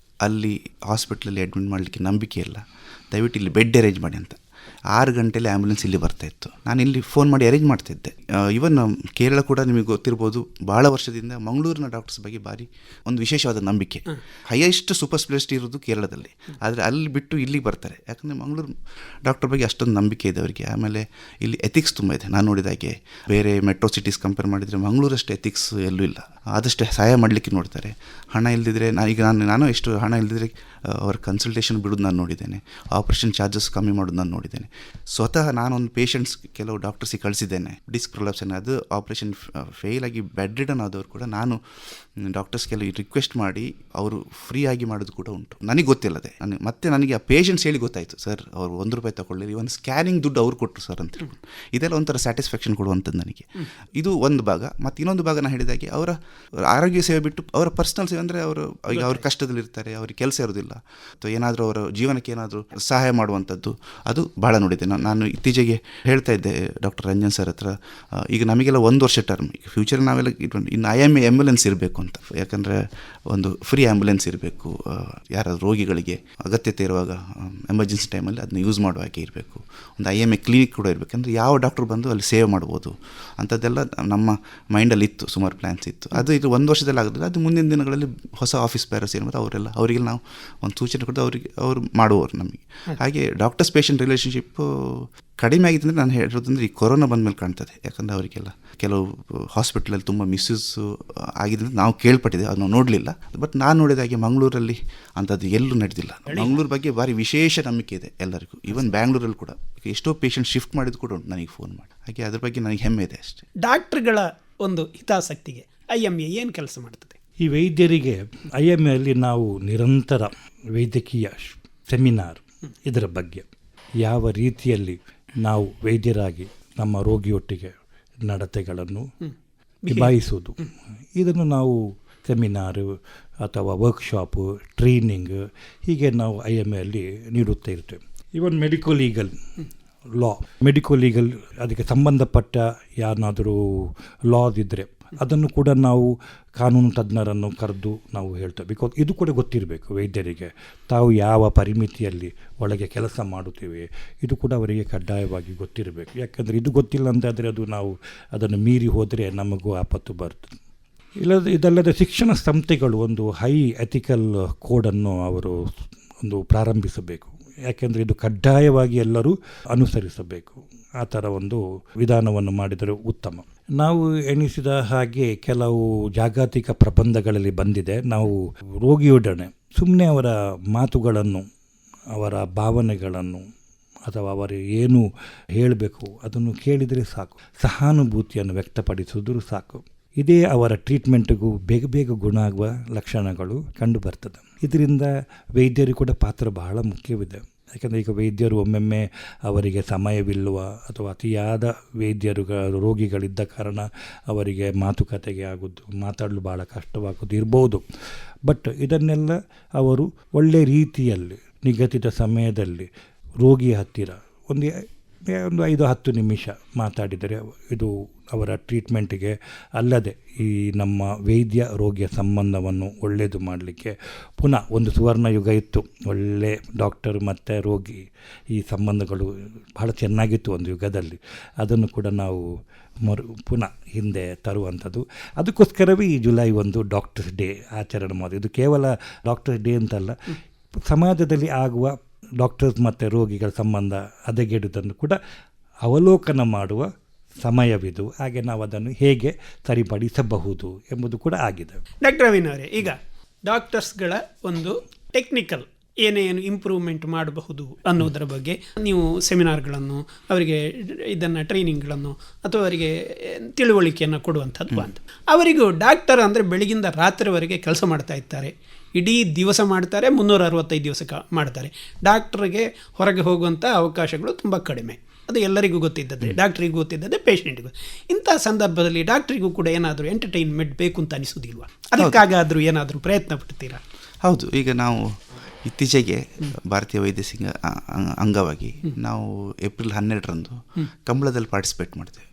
ಅಲ್ಲಿ ಹಾಸ್ಪಿಟ್ಲಲ್ಲಿ ಅಡ್ಮಿಟ್ ಮಾಡಲಿಕ್ಕೆ ನಂಬಿಕೆ ಇಲ್ಲ, ದಯವಿಟ್ಟು ಇಲ್ಲಿ ಬೆಡ್ ಅರೇಂಜ್ ಮಾಡಿ ಅಂತ. 6 ಗಂಟೆಯಲ್ಲಿ ಆ್ಯಂಬುಲೆನ್ಸ್ ಇಲ್ಲಿ ಬರ್ತಾಯಿತ್ತು. ನಾನು ಇಲ್ಲಿ ಫೋನ್ ಮಾಡಿ ಅರೇಂಜ್ ಮಾಡ್ತಾಯಿದ್ದೆ. ಈವನ್ ಕೇರಳ ಕೂಡ ನಿಮಗೆ ಗೊತ್ತಿರ್ಬೋದು, ಭಾಳ ವರ್ಷದಿಂದ ಮಂಗಳೂರಿನ ಡಾಕ್ಟರ್ಸ್ ಬಗ್ಗೆ ಭಾರಿ ಒಂದು ವಿಶೇಷವಾದ ನಂಬಿಕೆ. ಹೈಯೆಸ್ಟ್ ಸೂಪರ್ ಸ್ಪೆಷಾಲಿಟಿ ಇರೋದು ಕೇರಳದಲ್ಲಿ, ಆದರೆ ಅಲ್ಲಿ ಬಿಟ್ಟು ಇಲ್ಲಿಗೆ ಬರ್ತಾರೆ. ಯಾಕಂದರೆ ಮಂಗಳೂರು ಡಾಕ್ಟರ್ ಬಗ್ಗೆ ಅಷ್ಟೊಂದು ನಂಬಿಕೆ ಇದೆ ಅವರಿಗೆ. ಆಮೇಲೆ ಇಲ್ಲಿ ಎಥಿಕ್ಸ್ ತುಂಬ ಇದೆ. ನಾನು ನೋಡಿದಾಗೆ ಬೇರೆ ಮೆಟ್ರೋ ಸಿಟೀಸ್ ಕಂಪೇರ್ ಮಾಡಿದರೆ ಮಂಗಳೂರಷ್ಟು ಎಥಿಕ್ಸ್ ಎಲ್ಲೂ ಇಲ್ಲ. ಆದಷ್ಟು ಸಹಾಯ ಮಾಡಲಿಕ್ಕೆ ನೋಡ್ತಾರೆ. ಹಣ ಇಲ್ಲದಿದ್ದರೆ ನಾನು ಎಷ್ಟು ಹಣ ಇಲ್ಲದಿದ್ದರೆ ಅವ್ರ ಕನ್ಸಲ್ಟೇಷನ್ ಬಿಡೋದು ನಾನು ನೋಡಿದ್ದೇನೆ. ಆಪ್ರೇಷನ್ ಚಾರ್ಜಸ್ ಕಮ್ಮಿ ಮಾಡೋದು ನಾನು ನೋಡಿದ್ದೇನೆ. ಸ್ವತಃ ನಾನೊಂದು ಪೇಷಂಟ್ಸ್ ಕೆಲವು ಡಾಕ್ಟರ್ಸಿಗೆ ಕಳಿಸಿದ್ದೇನೆ, ಡಿಸ್ಕ್ ಪ್ರೊಲಾಪ್ಸನ್, ಅದು ಆಪ್ರೇಷನ್ ಫೇಲ್ ಆಗಿ ಬೆಡ್ ರಿಡನ್ ಆದವರು ಕೂಡ ನಾನು ಡಾಕ್ಟರ್ಸ್ ಕೆಲವು ರಿಕ್ವೆಸ್ಟ್ ಮಾಡಿ ಅವರು ಫ್ರೀ ಆಗಿ ಮಾಡೋದು ಕೂಡ ಉಂಟು. ನನಗೆ ಗೊತ್ತಿಲ್ಲದೆ ಮತ್ತೆ ನನಗೆ ಆ ಪೇಷಂಟ್ಸ್ ಹೇಳಿ ಗೊತ್ತಾಯಿತು, ಸರ್ ಅವರು ₹1 ತಗೊಳ್ಳಿರಿ, ಒಂದು ಸ್ಕ್ಯಾನಿಂಗ್ ದುಡ್ಡು ಅವ್ರು ಕೊಟ್ಟರು ಸರ್ ಅಂತ ಹೇಳ್ಕೊಂಡು. ಇದೆಲ್ಲ ಒಂಥರ ಸ್ಯಾಟಿಸ್ಫ್ಯಾಕ್ಷನ್ ಕೊಡುವಂಥದ್ದು ನನಗೆ. ಇದು ಒಂದು ಭಾಗ. ಮತ್ತು ಇನ್ನೊಂದು ಭಾಗ ನಾನು ಹೇಳಿದಾಗೆ ಅವರ ಆರೋಗ್ಯ ಸೇವೆ ಬಿಟ್ಟು ಅವರ ಪರ್ಸ್ನಲ್ ಸೇವೆ, ಅಂದರೆ ಅವ್ರ ಕಷ್ಟದಲ್ಲಿರ್ತಾರೆ, ಅವ್ರಿಗೆ ಕೆಲಸ ಇರೋದಿಲ್ಲ, ಅಥವಾ ಏನಾದರೂ ಅವರ ಜೀವನಕ್ಕೆ ಏನಾದರೂ ಸಹಾಯ ಮಾಡುವಂಥದ್ದು, ಅದು ಭಾಳ ನೋಡಿದ್ದೆ. ನಾನು ಇತ್ತೀಚೆಗೆ ಹೇಳ್ತಾ ಇದ್ದೆ ಡಾಕ್ಟರ್ ರಂಜನ್ ಸರ್ ಹತ್ರ, ಈಗ ನಮಗೆಲ್ಲ 1 ವರ್ಷ ಟರ್ಮ್, ಈಗ ಫ್ಯೂಚರ್ ನಾವೆಲ್ಲ ಇನ್ನು IMA ಆ್ಯಂಬುಲೆನ್ಸ್ ಇರಬೇಕು ಅಂತ. ಯಾಕಂದರೆ ಒಂದು ಫ್ರೀ ಆ್ಯಂಬುಲೆನ್ಸ್ ಇರಬೇಕು, ಯಾರಾದರೂ ರೋಗಿಗಳಿಗೆ ಅಗತ್ಯತೆ ಇರುವಾಗ ಎಮರ್ಜೆನ್ಸಿ ಟೈಮಲ್ಲಿ ಅದನ್ನ ಯೂಸ್ ಮಾಡುವ ಹಾಗೆ ಇರಬೇಕು. ಒಂದು IMA ಕ್ಲಿನಿಕ್ ಕೂಡ ಇರಬೇಕು, ಅಂದರೆ ಯಾವ ಡಾಕ್ಟ್ರು ಬಂದು ಅಲ್ಲಿ ಸೇವ್ ಮಾಡ್ಬೋದು ಅಂಥದ್ದೆಲ್ಲ ನಮ್ಮ ಮೈಂಡಲ್ಲಿ ಇತ್ತು, ಸುಮಾರು ಪ್ಲ್ಯಾನ್ಸ್ ಇತ್ತು. ಅದು ಇದು 1 ವರ್ಷದಲ್ಲಿ ಆಗೋದಿಲ್ಲ, ಅದು ಮುಂದಿನ ದಿನಗಳಲ್ಲಿ ಹೊಸ ಆಫೀಸ್ ಬೇರಸ್ ಏನು ಅವರಿಗೆ ನಾವು ಒಂದು ಸೂಚನೆ ಕೊಟ್ಟು ಅವರು ಮಾಡುವವರು ನಮಗೆ. ಹಾಗೆ ಡಾಕ್ಟರ್ಸ್ ಪೇಷಂಟ್ ರಿಲೇಷನ್ಶಿಪ್ಪು ಕಡಿಮೆ ಆಗಿದೆ ಅಂದರೆ ನಾನು ಹೇಳೋದಂದರೆ ಈ ಕೊರೋನಾ ಬಂದಮೇಲೆ ಕಾಣ್ತದೆ. ಯಾಕಂದರೆ ಅವರಿಗೆಲ್ಲ ಕೆಲವು ಹಾಸ್ಪಿಟ್ಲಲ್ಲಿ ತುಂಬ ಮಿಸ್ಯೂಸ್ ಆಗಿದೆ ಅಂತ ನಾವು ಕೇಳ್ಪಟ್ಟಿದೆ, ಅದು ನಾವು ನೋಡಲಿಲ್ಲ. ಬಟ್ ನಾನು ನೋಡಿದಾಗೆ ಮಂಗಳೂರಲ್ಲಿ ಅಂಥದ್ದು ಎಲ್ಲೂ ನಡೆದಿಲ್ಲ. ಮಂಗಳೂರು ಬಗ್ಗೆ ಭಾರಿ ವಿಶೇಷ ನಂಬಿಕೆ ಇದೆ ಎಲ್ಲರಿಗೂ. ಈವನ್ ಬ್ಯಾಂಗ್ಳೂರಲ್ಲಿ ಕೂಡ ಎಷ್ಟೋ ಪೇಷಂಟ್ ಶಿಫ್ಟ್ ಮಾಡಿದ್ದು ಕೂಡ ಉಂಟು ನನಗೆ ಫೋನ್ ಮಾಡಿ. ಹಾಗೆ ಅದ್ರ ಬಗ್ಗೆ ನನಗೆ ಹೆಮ್ಮೆ ಇದೆ ಅಷ್ಟೇ. ಡಾಕ್ಟ್ರುಗಳ ಒಂದು ಹಿತಾಸಕ್ತಿಗೆ IMA ಏನು ಕೆಲಸ ಮಾಡ್ತದೆ? ಈ ವೈದ್ಯರಿಗೆ IMA ಅಲ್ಲಿ ನಾವು ನಿರಂತರ ವೈದ್ಯಕೀಯ ಸೆಮಿನಾರ್, ಇದರ ಬಗ್ಗೆ ಯಾವ ರೀತಿಯಲ್ಲಿ ನಾವು ವೈದ್ಯರಾಗಿ ನಮ್ಮ ರೋಗಿಯೊಟ್ಟಿಗೆ ನಡತೆಗಳನ್ನು ನಿಭಾಯಿಸುವುದು. ಇದನ್ನು ನಾವು ಸೆಮಿನಾರು ಅಥವಾ ವರ್ಕ್ಶಾಪು, ಟ್ರೈನಿಂಗ್ ಹೀಗೆ ನಾವು IMA ಅಲ್ಲಿ ನೀಡುತ್ತಾ ಇರ್ತೇವೆ. ಇವನ್ ಮೆಡಿಕೋ ಲೀಗಲ್ ಅದಕ್ಕೆ ಸಂಬಂಧಪಟ್ಟ ಯಾರನ್ನಾದರೂ ಲಾಸ್ ಇದ್ದರೆ ಅದನ್ನು ಕೂಡ ನಾವು ಕಾನೂನು ತಜ್ಞರನ್ನು ಕರೆದು ನಾವು ಹೇಳ್ತೇವೆ. ಬಿಕಾಸ್ ಇದು ಕೂಡ ಗೊತ್ತಿರಬೇಕು ವೈದ್ಯರಿಗೆ, ತಾವು ಯಾವ ಪರಿಮಿತಿಯಲ್ಲಿ ಒಳಗೆ ಕೆಲಸ ಮಾಡುತ್ತೇವೆ ಇದು ಕೂಡ ಅವರಿಗೆ ಕಡ್ಡಾಯವಾಗಿ ಗೊತ್ತಿರಬೇಕು. ಯಾಕಂದರೆ ಇದು ಗೊತ್ತಿಲ್ಲ ಅಂತಾದರೆ ಅದು ನಾವು ಅದನ್ನು ಮೀರಿ ಹೋದರೆ ನಮಗೂ ಆಪತ್ತು ಬರ್ತದೆ. ಇದಲ್ಲದೆ ಶಿಕ್ಷಣ ಸಂಸ್ಥೆಗಳು ಒಂದು ಹೈ ಎಥಿಕಲ್ ಕೋಡನ್ನು ಅವರು ಒಂದು ಪ್ರಾರಂಭಿಸಬೇಕು. ಯಾಕೆಂದರೆ ಇದು ಕಡ್ಡಾಯವಾಗಿ ಎಲ್ಲರೂ ಅನುಸರಿಸಬೇಕು. ಆ ಥರ ಒಂದು ವಿಧಾನವನ್ನು ಮಾಡಿದರೆ ಉತ್ತಮ. ನಾವು ಎಣಿಸಿದ ಹಾಗೆ ಕೆಲವು ಜಾಗತಿಕ ಪ್ರಬಂಧಗಳಲ್ಲಿ ಬಂದಿದೆ, ನಾವು ರೋಗಿಯೊಡನೆ ಸುಮ್ಮನೆ ಅವರ ಮಾತುಗಳನ್ನು, ಅವರ ಭಾವನೆಗಳನ್ನು ಅಥವಾ ಅವರು ಏನು ಹೇಳಬೇಕು ಅದನ್ನು ಕೇಳಿದರೆ ಸಾಕು, ಸಹಾನುಭೂತಿಯನ್ನು ವ್ಯಕ್ತಪಡಿಸಿದರೂ ಸಾಕು. ಇದೇ ಅವರ ಟ್ರೀಟ್ಮೆಂಟ್ಗೂ ಬೇಗ ಬೇಗ ಗುಣ ಆಗುವ ಲಕ್ಷಣಗಳು ಕಂಡುಬರ್ತದೆ. ಇದರಿಂದ ವೈದ್ಯರು ಕೂಡ ಪಾತ್ರ ಬಹಳ ಮುಖ್ಯವಿದೆ. ಯಾಕೆಂದರೆ ಈಗ ವೈದ್ಯರು ಒಮ್ಮೊಮ್ಮೆ ಅವರಿಗೆ ಸಮಯವಿಲ್ಲವ ಅಥವಾ ಅತಿಯಾದ ರೋಗಿಗಳಿದ್ದ ಕಾರಣ ಅವರಿಗೆ ಮಾತುಕತೆಗೆ ಆಗೋದು, ಮಾತಾಡಲು ಭಾಳ ಕಷ್ಟವಾಗೋದು ಇರ್ಬೋದು. ಬಟ್ ಇದನ್ನೆಲ್ಲ ಅವರು ಒಳ್ಳೆಯ ರೀತಿಯಲ್ಲಿ ನಿಗದಿತ ಸಮಯದಲ್ಲಿ ರೋಗಿಯ ಹತ್ತಿರ ಒಂದು 5-10 ನಿಮಿಷ ಮಾತಾಡಿದರೆ ಇದು ಅವರ ಟ್ರೀಟ್ಮೆಂಟಿಗೆ, ಅಲ್ಲದೆ ಈ ನಮ್ಮ ವೈದ್ಯ ರೋಗಿಯ ಸಂಬಂಧವನ್ನು ಒಳ್ಳೆಯದು ಮಾಡಲಿಕ್ಕೆ ಪುನಃ ಒಂದು ಸುವರ್ಣ ಯುಗ ಇತ್ತು. ಒಳ್ಳೆ ಡಾಕ್ಟರ್ ಮತ್ತು ರೋಗಿ ಈ ಸಂಬಂಧಗಳು ಬಹಳ ಚೆನ್ನಾಗಿತ್ತು ಒಂದು ಯುಗದಲ್ಲಿ. ಅದನ್ನು ಕೂಡ ನಾವು ಪುನಃ ಹಿಂದೆ ತರುವಂಥದ್ದು. ಅದಕ್ಕೋಸ್ಕರವೇ ಈ ಜುಲೈ 1 ಡಾಕ್ಟರ್ಸ್ ಡೇ ಆಚರಣೆ ಮಾಡೋದು. ಇದು ಕೇವಲ ಡಾಕ್ಟರ್ಸ್ ಡೇ ಅಂತಲ್ಲ, ಸಮಾಜದಲ್ಲಿ ಆಗುವ ಡಾಕ್ಟರ್ಸ್ ಮತ್ತು ರೋಗಿಗಳ ಸಂಬಂಧ ಹದಗೆಡುವುದನ್ನು ಕೂಡ ಅವಲೋಕನ ಮಾಡುವ ಸಮಯವಿದು. ಹಾಗೆ ನಾವು ಅದನ್ನು ಹೇಗೆ ಸರಿಪಡಿಸಬಹುದು ಎಂಬುದು ಕೂಡ ಆಗಿದೆ. ಡಾಕ್ಟರ್ ರವೀನ್ ಅವರೇ, ಈಗ ಡಾಕ್ಟರ್ಸ್ಗಳ ಒಂದು ಟೆಕ್ನಿಕಲ್ ಏನೇನು ಇಂಪ್ರೂವ್ಮೆಂಟ್ ಮಾಡಬಹುದು ಅನ್ನೋದರ ಬಗ್ಗೆ ನೀವು ಸೆಮಿನಾರ್ಗಳನ್ನು, ಅವರಿಗೆ ಇದನ್ನು ಟ್ರೈನಿಂಗ್ಗಳನ್ನು ಅಥವಾ ಅವರಿಗೆ ತಿಳುವಳಿಕೆಯನ್ನು ಕೊಡುವಂಥದ್ದು ಅಂತ. ಅವರಿಗೂ ಡಾಕ್ಟರ್ ಅಂದರೆ ಬೆಳಗಿಂದ ರಾತ್ರಿವರೆಗೆ ಕೆಲಸ ಮಾಡ್ತಾ ಇರ್ತಾರೆ, ಇಡೀ ದಿವಸ ಮಾಡ್ತಾರೆ, 365 ದಿವಸ ಮಾಡ್ತಾರೆ. ಡಾಕ್ಟ್ರಿಗೆ ಹೊರಗೆ ಹೋಗುವಂಥ ಅವಕಾಶಗಳು ತುಂಬ ಕಡಿಮೆ. ಅದು ಎಲ್ಲರಿಗೂ ಗೊತ್ತಿದ್ದದೆ, ಡಾಕ್ಟ್ರಿಗೂ ಗೊತ್ತಿದ್ದದೆ, ಪೇಷಂಟಿಗೂ. ಇಂಥ ಸಂದರ್ಭದಲ್ಲಿ ಡಾಕ್ಟ್ರಿಗೂ ಕೂಡ ಏನಾದರೂ ಎಂಟರ್ಟೈನ್ಮೆಂಟ್ ಬೇಕು ಅಂತ ಅನಿಸೋದಿಲ್ವಾ? ಅದಕ್ಕಾಗಾದರೂ ಏನಾದರೂ ಪ್ರಯತ್ನ ಪಡ್ತೀರಾ? ಹೌದು. ಈಗ ನಾವು ಇತ್ತೀಚೆಗೆ ಭಾರತೀಯ ವೈದ್ಯ ಸಂಘ ಅಂಗವಾಗಿ ನಾವು ಏಪ್ರಿಲ್ 12ರಂದು ಕಂಬಳದಲ್ಲಿ ಪಾರ್ಟಿಸಿಪೇಟ್ ಮಾಡ್ತೇವೆ.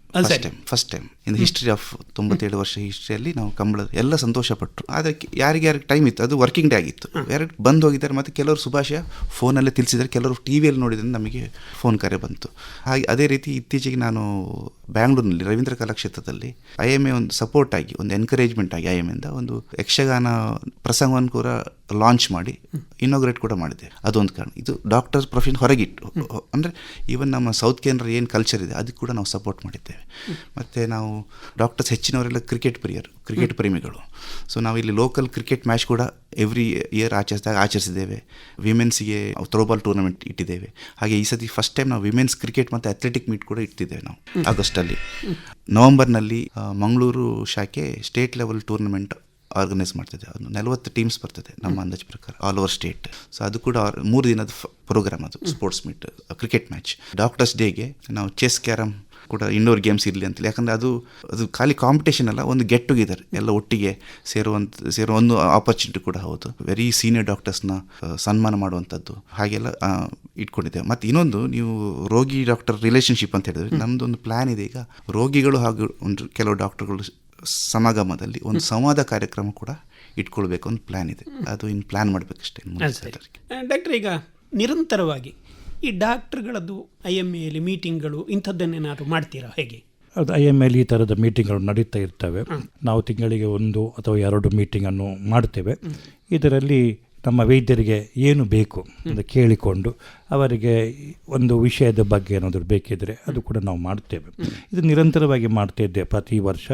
First time in history of 97 ವರ್ಷ ಹಿಸ್ಟ್ರಿಯಲ್ಲಿ ನಾವು ಕಂಬಳದ ಎಲ್ಲ ಸಂತೋಷಪಟ್ಟರು. ಅದಕ್ಕೆ ಯಾರಿಗೆ ಟೈಮ್ ಇತ್ತು, ಅದು ವರ್ಕಿಂಗ್ ಡೇ ಆಗಿತ್ತು, ಯಾರು ಬಂದು ಹೋಗಿದ್ದಾರೆ. ಮತ್ತು ಕೆಲವರು ಶುಭಾಶಯ ಫೋನಲ್ಲೇ ತಿಳಿಸಿದ್ದಾರೆ, ಕೆಲವರು ಟಿವಿಯಲ್ಲಿ ನೋಡಿದ್ರೆ ನಮಗೆ ಫೋನ್ ಕರೆ ಬಂತು. ಹಾಗೆ ಅದೇ ರೀತಿ ಇತ್ತೀಚೆಗೆ ನಾನು ಬ್ಯಾಂಗ್ಳೂರಿನಲ್ಲಿ ರವೀಂದ್ರ ಕಲಾಕ್ಷೇತ್ರದಲ್ಲಿ IMA ಒಂದು ಸಪೋರ್ಟ್ ಆಗಿ, ಒಂದು ಎನ್ಕರೇಜ್ಮೆಂಟ್ ಆಗಿ IMAಯಿಂದ ಒಂದು ಯಕ್ಷಗಾನ ಪ್ರಸಂಗವನ್ನು ಕೂಡ ಲಾಂಚ್ ಮಾಡಿ ಇನಾಗ್ರೇಟ್ ಕೂಡ ಮಾಡಿದೆ. ಅದೊಂದು ಕಾರಣ. ಇದು ಡಾಕ್ಟರ್ಸ್ ಪ್ರೊಫೆಷನ್ ಹೊರಗಿಟ್ಟು, ಅಂದರೆ ಈವನ್ ನಮ್ಮ ಸೌತ್ ಕೇಂದ್ರ ಏನು ಕಲ್ಚರ್ ಇದೆ ಅದಕ್ಕೆ ಕೂಡ ನಾವು ಸಪೋರ್ಟ್ ಮಾಡಿದ್ದೇವೆ. ಮತ್ತು ನಾವು ಡಾಕ್ಟರ್ಸ್ ಹೆಚ್ಚಿನವರೆಲ್ಲ ಕ್ರಿಕೆಟ್ ಪ್ರೇಮಿಗಳು. ಸೊ ನಾವು ಇಲ್ಲಿ ಲೋಕಲ್ ಕ್ರಿಕೆಟ್ ಮ್ಯಾಚ್ ಕೂಡ ಎವ್ರಿ ಇಯರ್ ಆಚರಿಸಿದ್ದೇವೆ. ವಿಮೆನ್ಸ್ಗೆ ಥ್ರೋಬಾಲ್ ಟೂರ್ನಮೆಂಟ್ ಇಟ್ಟಿದ್ದೇವೆ. ಹಾಗೆ ಈ ಸತಿ ಫಸ್ಟ್ ಟೈಮ್ ನಾವು ವಿಮೆನ್ಸ್ ಕ್ರಿಕೆಟ್ ಮತ್ತು ಅಥ್ಲೆಟಿಕ್ ಮೀಟ್ ಕೂಡ ಇಟ್ಟಿದ್ದೇವೆ ನಾವು ಆಗಸ್ಟಲ್ಲಿ. ನವಂಬರ್ನಲ್ಲಿ ಮಂಗಳೂರು ಶಾಖೆ ಸ್ಟೇಟ್ ಲೆವೆಲ್ ಟೂರ್ನಮೆಂಟ್ ಆರ್ಗನೈಸ್ ಮಾಡ್ತಿದೆ. ಅದು 40 ಟೀಮ್ಸ್ ಬರ್ತದೆ ನಮ್ಮ ಅಂದಾಜು ಪ್ರಕಾರ, ಆಲ್ ಓವರ್ ಸ್ಟೇಟ್. ಸೊ ಅದು ಕೂಡ 3 ದಿನದ ಪ್ರೋಗ್ರಾಮ್, ಅದು sports meet, cricket match. Doctors ಡೇಗೆ ನಾವು ಚೆಸ್, ಕ್ಯಾರಮ್ ಕೂಡ ಇಂಡೋರ್ ಗೇಮ್ಸ್ ಇರಲಿ ಅಂತೇಳಿ. ಯಾಕಂದರೆ ಅದು ಖಾಲಿ ಕಾಂಪಿಟೇಷನ್ ಅಲ್ಲ, ಒಂದು ಗೆಟ್ ಟುಗೆದರ್, ಎಲ್ಲ ಒಟ್ಟಿಗೆ ಸೇರೋ ಒಂದು ಆಪರ್ಚುನಿಟಿ ಕೂಡ ಹೌದು. ವೆರಿ ಸೀನಿಯರ್ ಡಾಕ್ಟರ್ಸ್ನ ಸನ್ಮಾನ ಮಾಡುವಂಥದ್ದು ಹಾಗೆಲ್ಲ ಇಟ್ಕೊಂಡಿದ್ದೇವೆ. ಮತ್ತು ಇನ್ನೊಂದು, ನೀವು ರೋಗಿ ಡಾಕ್ಟರ್ ರಿಲೇಷನ್ಶಿಪ್ ಅಂತ ಹೇಳಿದ್ರೆ ನಮ್ಮದು ಒಂದು ಪ್ಲ್ಯಾನ್ ಇದೆ. ಈಗ ರೋಗಿಗಳು ಹಾಗೂ ಒಂದು ಕೆಲವು ಡಾಕ್ಟರ್ಗಳು ಸಮಾಗಮದಲ್ಲಿ ಒಂದು ಸಂವಾದ ಕಾರ್ಯಕ್ರಮ ಕೂಡ ಇಟ್ಕೊಳ್ಬೇಕು ಒಂದು ಪ್ಲ್ಯಾನ್ ಇದೆ. ಅದು ಇನ್ನು ಪ್ಲ್ಯಾನ್ ಮಾಡಬೇಕಷ್ಟೇ. ಡಾಕ್ಟರ್, ಈಗ ನಿರಂತರವಾಗಿ ಈ ಡಾಕ್ಟರ್ಗಳದ್ದು IMAಯಲ್ಲಿ ಮೀಟಿಂಗ್ಗಳು ಇಂಥದ್ದನ್ನೇನಾದ್ರು ಮಾಡ್ತೀರಾ? ಹೇಗೆ? ಅದು IMAಯಲ್ಲಿ ಈ ಥರದ ಮೀಟಿಂಗ್ಗಳು ನಡೀತಾ ಇರ್ತವೆ. ನಾವು ತಿಂಗಳಿಗೆ 1 ಅಥವಾ 2 ಮೀಟಿಂಗನ್ನು ಮಾಡ್ತೇವೆ. ಇದರಲ್ಲಿ ನಮ್ಮ ವೈದ್ಯರಿಗೆ ಏನು ಬೇಕು ಅಂತ ಕೇಳಿಕೊಂಡು ಅವರಿಗೆ ಒಂದು ವಿಷಯದ ಬಗ್ಗೆ ಏನಾದರೂ ಬೇಕಿದ್ದರೆ ಅದು ಕೂಡ ನಾವು ಮಾಡ್ತೇವೆ. ಇದು ನಿರಂತರವಾಗಿ ಮಾಡ್ತಾ ಇದ್ದೇವೆ, ಪ್ರತಿ ವರ್ಷ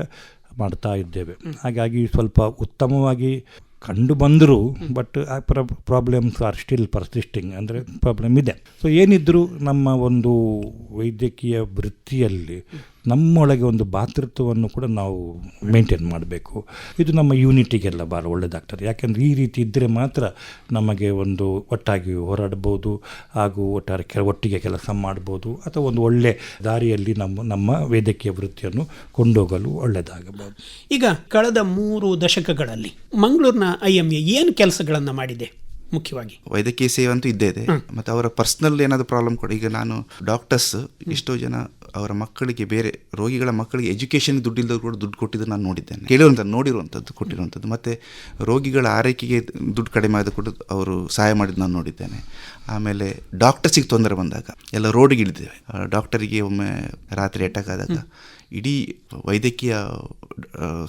ಮಾಡ್ತಾ ಇದ್ದೇವೆ. ಹಾಗಾಗಿ ಸ್ವಲ್ಪ ಉತ್ತಮವಾಗಿ ಕಂಡು ಬಂದರೂ but problems are still persisting, ಅಂದರೆ ಪ್ರಾಬ್ಲಮ್ ಇದೆ. ಸೊ ಏನಿದ್ದರೂ ನಮ್ಮ ಒಂದು ವೈದ್ಯಕೀಯ ವೃತ್ತಿಯಲ್ಲಿ ನಮ್ಮೊಳಗೆ ಒಂದು ಭಾತೃತ್ವವನ್ನು ಕೂಡ ನಾವು ಮೇಂಟೈನ್ ಮಾಡಬೇಕು. ಇದು ನಮ್ಮ ಯೂನಿಟಿಗೆಲ್ಲ ಭಾಳ ಒಳ್ಳೆಯದಾಗ್ತದೆ. ಯಾಕೆಂದರೆ ಈ ರೀತಿ ಇದ್ದರೆ ಮಾತ್ರ ನಮಗೆ ಒಂದು ಒಟ್ಟಾಗಿ ಹೋರಾಡ್ಬೋದು, ಹಾಗೂ ಒಟ್ಟಿಗೆ ಕೆಲಸ ಮಾಡ್ಬೋದು, ಅಥವಾ ಒಂದು ಒಳ್ಳೆ ದಾರಿಯಲ್ಲಿ ನಮ್ಮ ವೈದ್ಯಕೀಯ ವೃತ್ತಿಯನ್ನು ಕೊಂಡೋಗಲು ಒಳ್ಳೆಯದಾಗಬಹುದು. ಈಗ ಕಳೆದ 3 ದಶಕಗಳಲ್ಲಿ ಮಂಗಳೂರಿನ IMA ಏನು ಕೆಲಸಗಳನ್ನು ಮಾಡಿದೆ? ಮುಖ್ಯವಾಗಿ ವೈದ್ಯಕೀಯ ಸೇವೆ ಅಂತೂ ಇದ್ದೇ ಇದೆ, ಮತ್ತು ಅವರ ಪರ್ಸ್ನಲ್ ಏನಾದರೂ ಪ್ರಾಬ್ಲಮ್ ಕೂಡ. ಈಗ ನಾನು ಡಾಕ್ಟರ್ಸ್ ಎಷ್ಟೋ ಜನ ಅವರ ಮಕ್ಕಳಿಗೆ, ಬೇರೆ ರೋಗಿಗಳ ಮಕ್ಕಳಿಗೆ ಎಜುಕೇಷನ್ ದುಡ್ಡಿಲ್ಲದ ಕೂಡ ದುಡ್ಡು ಕೊಟ್ಟಿದ್ದು ನಾನು ನೋಡಿದ್ದೇನೆ, ನೋಡಿರುವಂಥದ್ದು, ಕೊಟ್ಟಿರುವಂಥದ್ದು. ಮತ್ತು ರೋಗಿಗಳ ಆರೈಕೆಗೆ ದುಡ್ಡು ಕಡಿಮೆ ಆದ ಕೂಡ ಅವರು ಸಹಾಯ ಮಾಡಿದ್ದು ನಾನು ನೋಡಿದ್ದೇನೆ. ಆಮೇಲೆ ಡಾಕ್ಟರ್ಸಿಗೆ ತೊಂದರೆ ಬಂದಾಗ ಎಲ್ಲ ರೋಡಿಗೆ ಇಳಿದ್ದೇವೆ. ಡಾಕ್ಟರಿಗೆ ಒಮ್ಮೆ ರಾತ್ರಿ ಅಟ್ಯಾಕ್ ಆದಾಗ ಇಡೀ ವೈದ್ಯಕೀಯ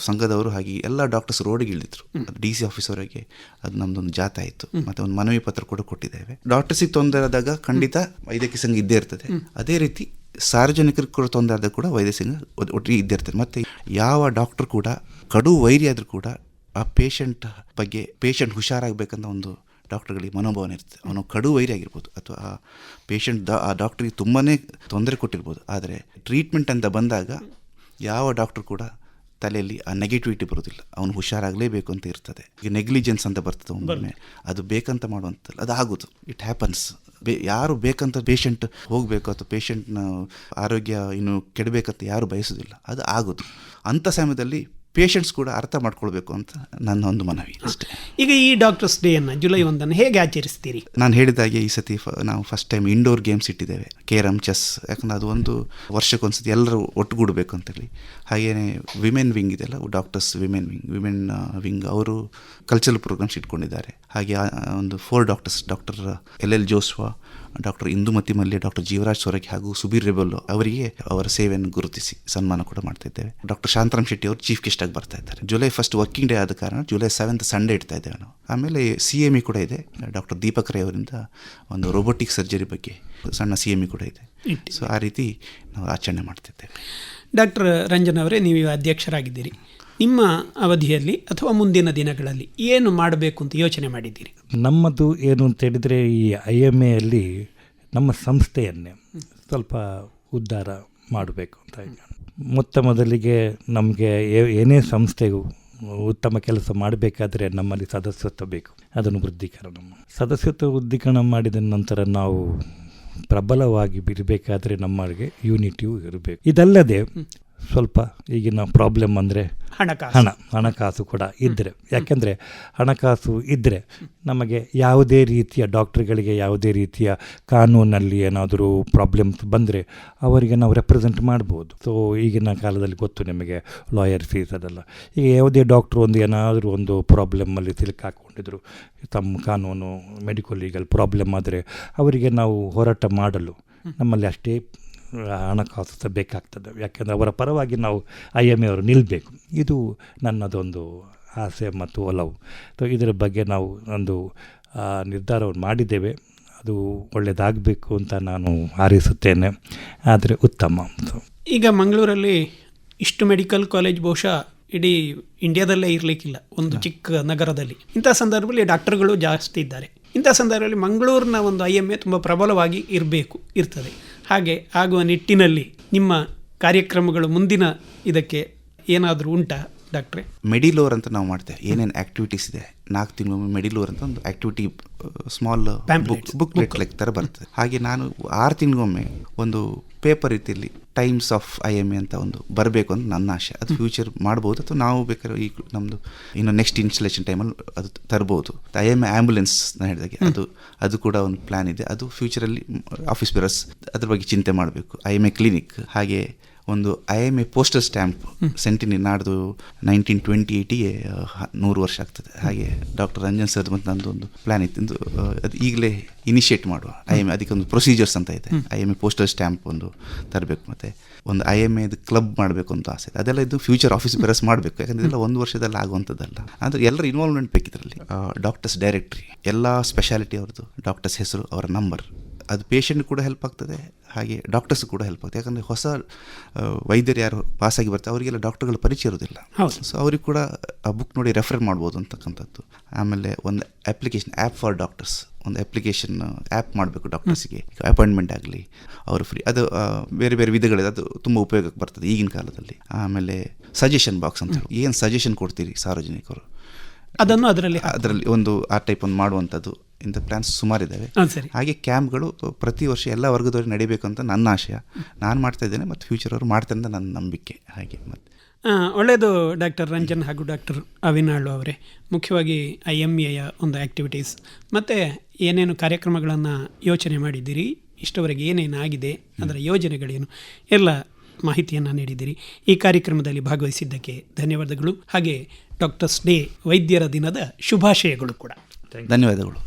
ಸಂಘದವರು ಹಾಗೆ ಎಲ್ಲ ಡಾಕ್ಟರ್ಸ್ ರೋಡಿಗೆ ಇಳಿದ್ರು. ಅದು DC ಆಫೀಸವರೆಗೆ ಅದು ನಮ್ಮದೊಂದು ಜಾಥಾ ಆಯಿತು, ಮತ್ತು ಒಂದು ಮನವಿ ಪತ್ರ ಕೂಡ ಕೊಟ್ಟಿದ್ದೇವೆ. ಡಾಕ್ಟರ್ಸಿಗೆ ತೊಂದರೆ ಆದಾಗ ಖಂಡಿತ ವೈದ್ಯಕೀಯ ಸಂಘ ಇದ್ದೇ ಇರ್ತದೆ. ಅದೇ ರೀತಿ ಸಾರ್ವಜನಿಕರಿಗೆ ಕೂಡ ತೊಂದರೆ ಆದಾಗ ಕೂಡ ವೈದ್ಯ ಸಂಘ ಒಟ್ಟಿಗೆ ಇದ್ದೇ ಇರ್ತದೆ. ಮತ್ತು ಯಾವ ಡಾಕ್ಟರ್ ಕೂಡ ಕಡು ವೈರಿ ಆದರೂ ಕೂಡ ಆ ಪೇಷಂಟ್ ಬಗ್ಗೆ, ಪೇಷಂಟ್ ಹುಷಾರಾಗಬೇಕಂತ ಒಂದು ಡಾಕ್ಟರ್ಗಳಿಗೆ ಮನೋಭಾವನೆ ಇರ್ತದೆ. ಅವನು ಕಡು ವೈರಿ ಆಗಿರ್ಬೋದು, ಅಥವಾ ಆ ಪೇಷಂಟ್ ಆ ಡಾಕ್ಟ್ರಿಗೆ ತುಂಬಾ ತೊಂದರೆ ಕೊಟ್ಟಿರ್ಬೋದು, ಆದರೆ ಟ್ರೀಟ್ಮೆಂಟ್ ಅಂತ ಬಂದಾಗ ಯಾವ ಡಾಕ್ಟ್ರು ಕೂಡ ತಲೆಯಲ್ಲಿ ಆ ನೆಗೆಟಿವಿಟಿ ಬರೋದಿಲ್ಲ. ಅವನು ಹುಷಾರಾಗಲೇಬೇಕು ಅಂತ ಇರ್ತದೆ. ಈಗ ನೆಗ್ಲಿಜೆನ್ಸ್ ಅಂತ ಬರ್ತದೆ ಒಮ್ಮೊಮ್ಮೆ, ಅದು ಬೇಕಂತ ಮಾಡುವಂಥದ್ದು, ಅದು ಆಗೋದು, ಇಟ್ ಹ್ಯಾಪನ್ಸ್. ಯಾರು ಬೇಕಂತ ಪೇಷಂಟ್ ಹೋಗಬೇಕು ಅಥವಾ ಪೇಷಂಟ್ನ ಆರೋಗ್ಯ ಇನ್ನು ಕೆಡಬೇಕಂತ ಯಾರು ಬಯಸೋದಿಲ್ಲ, ಅದು ಆಗೋದು. ಅಂಥ ಸಮಯದಲ್ಲಿ ಪೇಷಂಟ್ಸ್ ಕೂಡ ಅರ್ಥ ಮಾಡ್ಕೊಳ್ಬೇಕು ಅಂತ ನನ್ನ ಒಂದು ಮನವಿ ಅಷ್ಟೇ. ಈಗ ಈ ಡಾಕ್ಟರ್ಸ್ ಡೇಯನ್ನು ಜುಲೈ 1 ಹೇಗೆ ಆಚರಿಸ್ತೀರಿ? ನಾನು ಹೇಳಿದಾಗೆ ಈ ಸತಿ ನಾವು ಫಸ್ಟ್ ಟೈಮ್ ಇಂಡೋರ್ ಗೇಮ್ಸ್ ಇಟ್ಟಿದ್ದೇವೆ, ಕೇರಮ್, ಚೆಸ್. ಯಾಕಂದರೆ ಅದು ಒಂದು ವರ್ಷಕ್ಕೊಂದ್ಸತಿ ಎಲ್ಲರೂ ಒಟ್ಟುಗೂಡಬೇಕು ಅಂತೇಳಿ. ಹಾಗೆಯೇ ವಿಮೆನ್ ವಿಂಗ್ ಇದೆಲ್ಲ, ಡಾಕ್ಟರ್ಸ್ ವಿಮೆನ್ ವಿಂಗ್ ಅವರು ಕಲ್ಚರಲ್ ಪ್ರೋಗ್ರಾಮ್ಸ್ ಇಟ್ಕೊಂಡಿದ್ದಾರೆ. ಹಾಗೆ ಒಂದು 4 doctors, doctor LL Joshua, doctor Indumathi Mallya, doctor Jeevaraj Soragi ಹಾಗೂ ಸುಬೀರ್ ರೆಬೆಲ್ಲೋ ಅವರಿಗೆ ಅವರ ಸೇವೆಯನ್ನು ಗುರುತಿಸಿ ಸನ್ಮಾನ ಕೂಡ ಮಾಡ್ತಾ ಇದ್ದೇವೆ. ಡಾಕ್ಟರ್ ಶಾಂತರಾಮ್ ಶೆಟ್ಟಿ ಅವರು ಚೀಫ್ ಗೆಸ್ಟ್ ಆಗಿ ಬರ್ತಾ ಇದ್ದಾರೆ. ಜುಲೈ 1 ವರ್ಕಿಂಗ್ ಡೇ ಆದ ಕಾರಣ ಜುಲೈ 7 ಸಂಡೇ ಇಡ್ತಾ ಇದ್ದೇವೆ ನಾವು. ಆಮೇಲೆ CME ಕೂಡ ಇದೆ, ಡಾಕ್ಟರ್ ದೀಪಕ್ ರೈ ಅವರಿಂದ ಒಂದು ರೋಬೋಟಿಕ್ ಸರ್ಜರಿ ಬಗ್ಗೆ ಸಣ್ಣ CME ಕೂಡ ಇದೆ. ಸೊ ಆ ರೀತಿ ನಾವು ಆಚರಣೆ ಮಾಡ್ತಿದ್ದೇವೆ. ಡಾಕ್ಟರ್ ರಂಜನ್ ಅವರೇ, ನೀವು ಅಧ್ಯಕ್ಷರಾಗಿದ್ದೀರಿ. ನಿಮ್ಮ ಅವಧಿಯಲ್ಲಿ ಅಥವಾ ಮುಂದಿನ ದಿನಗಳಲ್ಲಿ ಏನು ಮಾಡಬೇಕು ಅಂತ ಯೋಚನೆ ಮಾಡಿದ್ದೀರಿ? ನಮ್ಮದು ಏನು ಅಂತ ಹೇಳಿದರೆ, ಈ IMAಯಲ್ಲಿ ನಮ್ಮ ಸಂಸ್ಥೆಯನ್ನೇ ಸ್ವಲ್ಪ ಉದ್ಧಾರ ಮಾಡಬೇಕು ಅಂತ. ಮೊದಲಿಗೆ ನಮಗೆ ಏನೇ ಸಂಸ್ಥೆಗೂ ಉತ್ತಮ ಕೆಲಸ ಮಾಡಬೇಕಾದ್ರೆ ನಮ್ಮಲ್ಲಿ ಸದಸ್ಯತ್ವ ಬೇಕು. ಅದನ್ನು ಸದಸ್ಯತ್ವ ವೃದ್ಧೀಕರಣ ಮಾಡಿದ ನಂತರ ನಾವು ಪ್ರಬಲವಾಗಿ ಬಿಡಬೇಕಾದ್ರೆ ನಮ್ಮಲ್ಲಿ ಯೂನಿಟಿಯೂ ಇರಬೇಕು. ಇದಲ್ಲದೆ ಸ್ವಲ್ಪ ಈಗಿನ ಪ್ರಾಬ್ಲಮ್ ಅಂದರೆ ಹಣಕಾಸು ಕೂಡ ಇದ್ದರೆ, ಯಾಕೆಂದರೆ ಹಣಕಾಸು ಇದ್ದರೆ ನಮಗೆ ಯಾವುದೇ ರೀತಿಯ ಡಾಕ್ಟ್ರುಗಳಿಗೆ ಯಾವುದೇ ರೀತಿಯ ಕಾನೂನಲ್ಲಿ ಏನಾದರೂ ಪ್ರಾಬ್ಲಮ್ಸ್ ಬಂದರೆ ಅವರಿಗೆ ನಾವು ರೆಪ್ರೆಸೆಂಟ್ ಮಾಡ್ಬೋದು. ಸೊ ಈಗಿನ ಕಾಲದಲ್ಲಿ ಗೊತ್ತು ನಿಮಗೆ, ಲಾಯರ್ ಫೀಸ್ ಅದೆಲ್ಲ. ಈಗ ಯಾವುದೇ ಡಾಕ್ಟ್ರು ಏನಾದರೂ ಒಂದು ಪ್ರಾಬ್ಲಮ್ಮಲ್ಲಿ ಸಿಲುಕಾಕೊಂಡಿದ್ರು, ತಮ್ಮ ಕಾನೂನು ಮೆಡಿಕಲ್ ಲೀಗಲ್ ಪ್ರಾಬ್ಲಮ್ ಆದರೆ ಅವರಿಗೆ ನಾವು ಹೋರಾಟ ಮಾಡಲು ನಮ್ಮಲ್ಲಿ ಅಷ್ಟೇ ಹಣಕಾಸು ಸಹ ಬೇಕಾಗ್ತದೆ. ಯಾಕೆಂದರೆ ಅವರ ಪರವಾಗಿ ನಾವು IMA ಅವರು ನಿಲ್ಲಬೇಕು. ಇದು ನನ್ನದೊಂದು ಆಸೆ ಮತ್ತು ಒಲವು. ಸೊ ಇದರ ಬಗ್ಗೆ ನಾವು ಒಂದು ನಿರ್ಧಾರವನ್ನು ಮಾಡಿದ್ದೇವೆ. ಅದು ಒಳ್ಳೆಯದಾಗಬೇಕು ಅಂತ ನಾನು ಹಾರೈಸುತ್ತೇನೆ, ಆದರೆ ಉತ್ತಮ. ಈಗ ಮಂಗಳೂರಲ್ಲಿ ಇಷ್ಟು ಮೆಡಿಕಲ್ ಕಾಲೇಜ್ ಬಹುಶಃ ಇಡೀ ಇಂಡಿಯಾದಲ್ಲೇ ಇರಲಿಕ್ಕಿಲ್ಲ, ಒಂದು ಚಿಕ್ಕ ನಗರದಲ್ಲಿ. ಇಂಥ ಸಂದರ್ಭದಲ್ಲಿ ಡಾಕ್ಟರ್ಗಳು ಜಾಸ್ತಿ ಇದ್ದಾರೆ. ಇಂಥ ಸಂದರ್ಭದಲ್ಲಿ ಮಂಗಳೂರಿನ ಒಂದು IMA ತುಂಬ ಪ್ರಬಲವಾಗಿ ಇರ್ತದೆ. ಹಾಗೆ ಆಗುವ ನಿಟ್ಟಿನಲ್ಲಿ ನಿಮ್ಮ ಕಾರ್ಯಕ್ರಮಗಳು ಮುಂದಿನ ಇದಕ್ಕೆ ಏನಾದರೂ ಉಂಟಾ ಡಾಕ್ಟ್ರೆ? ಮೆಡಿಲೋರ್ ಅಂತ ನಾವು ಮಾಡ್ತೇವೆ. ಏನೇನು ಆ್ಯಕ್ಟಿವಿಟೀಸ್ ಇದೆ, 4 ತಿಂಗಳು ಮೆಡಿಲೋರ್ ಅಂತ ಒಂದು ಆ್ಯಕ್ಟಿವಿಟಿ ಸ್ಮಾಲ್ ಬುಕ್ಲೆಟ್ ಲೆಕ್ಕ ಥರ ಬರ್ತದೆ. ಹಾಗೆ ನಾನು 6 ತಿಂಗಳಿಗೊಮ್ಮೆ ಒಂದು ಪೇಪರ್ ರೀತಿಯಲ್ಲಿ ಟೈಮ್ಸ್ ಆಫ್ IMA ಅಂತ ಒಂದು ಬರಬೇಕು ಅಂತ ನನ್ನ ಆಶೆ. ಅದು ಫ್ಯೂಚರ್ ಮಾಡ್ಬೋದು, ಅಥವಾ ನಾವು ಬೇಕಾದ್ರೆ ಈ ನಮ್ಮದು ಇನ್ನು ನೆಕ್ಸ್ಟ್ ಇನ್ಸ್ಟಾಲೇಷನ್ ಟೈಮಲ್ಲಿ ಅದು ತರ್ಬೋದು. IMA ಆ್ಯಂಬುಲೆನ್ಸ್ ನಾನು ಹೇಳಿದಾಗೆ ಅದು ಕೂಡ ಒಂದು ಪ್ಲ್ಯಾನ್ ಇದೆ. ಅದು ಫ್ಯೂಚರಲ್ಲಿ ಆಫೀಸ್ ಬೇರಸ್ ಅದ್ರ ಬಗ್ಗೆ ಚಿಂತೆ ಮಾಡಬೇಕು. IMA ಕ್ಲಿನಿಕ್, ಹಾಗೆ ಒಂದು IMA ಪೋಸ್ಟಲ್ ಸ್ಟ್ಯಾಂಪ್ ಸೆಂಟಿನಿ ನಾಡ್ದು 1928ಗೆ 100 ವರ್ಷ ಆಗ್ತದೆ. ಹಾಗೆ ಡಾಕ್ಟರ್ ರಂಜನ್ ಸರ್ ಮತ್ತು ನಂದು ಒಂದು ಪ್ಲ್ಯಾನ್ ಇತ್ತು, ಅದು ಈಗಲೇ ಇನಿಷಿಯೇಟ್ ಮಾಡುವ IMA. ಅದಕ್ಕೆ ಒಂದು ಪ್ರೊಸೀಜರ್ಸ್ ಅಂತ ಇದೆ. IMA ಪೋಸ್ಟಲ್ ಸ್ಟ್ಯಾಂಪ್ ಒಂದು ತರಬೇಕು, ಮತ್ತು ಒಂದು IMA ಕ್ಲಬ್ ಮಾಡಬೇಕು ಅಂತ ಆಸೆ. ಅದೆಲ್ಲ ಇದು ಫ್ಯೂಚರ್ ಆಫೀಸ್ ಬೇರಸ್ ಮಾಡಬೇಕು. ಯಾಕಂದರೆ ಇದೆಲ್ಲ ಒಂದು ವರ್ಷದಲ್ಲಿ ಆಗುವಂಥದ್ದಲ್ಲ. ಅಂದರೆ ಎಲ್ಲರ ಇನ್ವಾಲ್ವ್ಮೆಂಟ್ ಬೇಕಿದ್ರಲ್ಲಿ. ಡಾಕ್ಟರ್ಸ್ ಡೈರೆಕ್ಟ್ರಿ, ಎಲ್ಲ ಸ್ಪೆಷಾಲಿಟಿ ಅವ್ರದ್ದು, ಡಾಕ್ಟರ್ಸ್ ಹೆಸರು, ಅವರ ನಂಬರ್ ಅದು ಪೇಷಂಟ್ ಕೂಡ ಹೆಲ್ಪ್ ಆಗ್ತದೆ, ಹಾಗೆ ಡಾಕ್ಟರ್ಸ್ ಕೂಡ ಹೆಲ್ಪ್ ಆಗ್ತದೆ. ಯಾಕಂದರೆ ಹೊಸ ವೈದ್ಯರು ಯಾರು ಪಾಸಾಗಿ ಬರ್ತಾರೆ ಅವರಿಗೆಲ್ಲ ಡಾಕ್ಟರ್ಗಳ ಪರಿಚಯ ಇರೋದಿಲ್ಲ. ಹೌದು. ಸೊ ಅವ್ರಿಗೆ ಕೂಡ ಆ ಬುಕ್ ನೋಡಿ ರೆಫರ್ ಮಾಡ್ಬೋದು ಅಂತಕ್ಕಂಥದ್ದು. ಆಮೇಲೆ ಒಂದು ಅಪ್ಲಿಕೇಶನ್ ಆ್ಯಪ್ ಫಾರ್ ಡಾಕ್ಟರ್ಸ್, ಒಂದು ಅಪ್ಲಿಕೇಶನ್ ಆ್ಯಪ್ ಮಾಡಬೇಕು ಡಾಕ್ಟರ್ಸಿಗೆ, ಅಪಾಯಿಂಟ್ಮೆಂಟ್ ಆಗಲಿ ಅವರು ಫ್ರೀ. ಅದು ಬೇರೆ ಬೇರೆ ವಿಧಗಳಿದೆ, ಅದು ತುಂಬ ಉಪಯೋಗಕ್ಕೆ ಬರ್ತದೆ ಈಗಿನ ಕಾಲದಲ್ಲಿ. ಆಮೇಲೆ ಸಜೆಷನ್ ಬಾಕ್ಸ್ ಅಂತ ಏನು ಸಜೆಷನ್ ಕೊಡ್ತೀರಿ ಸಾರ್ವಜನಿಕರು, ಅದನ್ನು ಅದರಲ್ಲಿ ಒಂದು ಆ ಟೈಪ್ ಒಂದು ಮಾಡುವಂಥದ್ದು. ಇಂಥ ಪ್ಲ್ಯಾನ್ಸ್ ಸುಮಾರಿದ್ದಾವೆ. ಸರಿ. ಹಾಗೆ ಕ್ಯಾಂಪ್ಗಳು ಪ್ರತಿ ವರ್ಷ ಎಲ್ಲ ವರ್ಗದವರು ನಡಿಬೇಕು ಅಂತ ನನ್ನ ಆಶಯ. ನಾನು ಮಾಡ್ತಾ ಇದ್ದೇನೆ ಮತ್ತು ಫ್ಯೂಚರ್ ಅವರು ಮಾಡ್ತಾರೆ ಅಂತ ನನ್ನ ನಂಬಿಕೆ. ಹಾಗೆ ಮತ್ತು ಒಳ್ಳೆಯದು ಡಾಕ್ಟರ್ ರಂಜನ್ ಹಾಗೂ ಡಾಕ್ಟರ್ ಅವಿನಾಳು ಅವರೇ, ಮುಖ್ಯವಾಗಿ IMAಯ ಒಂದು ಆ್ಯಕ್ಟಿವಿಟೀಸ್ ಮತ್ತು ಏನೇನು ಕಾರ್ಯಕ್ರಮಗಳನ್ನು ಯೋಚನೆ ಮಾಡಿದ್ದೀರಿ, ಇಷ್ಟವರೆಗೆ ಏನೇನಾಗಿದೆ, ಅದರ ಯೋಜನೆಗಳೇನು, ಎಲ್ಲ ಮಾಹಿತಿಯನ್ನು ನೀಡಿದ್ದೀರಿ. ಈ ಕಾರ್ಯಕ್ರಮದಲ್ಲಿ ಭಾಗವಹಿಸಿದ್ದಕ್ಕೆ ಧನ್ಯವಾದಗಳು. ಹಾಗೆ ಡಾಕ್ಟರ್ಸ್ ಡೇ, ವೈದ್ಯರ ದಿನದ ಶುಭಾಶಯಗಳು ಕೂಡ. ಧನ್ಯವಾದಗಳು.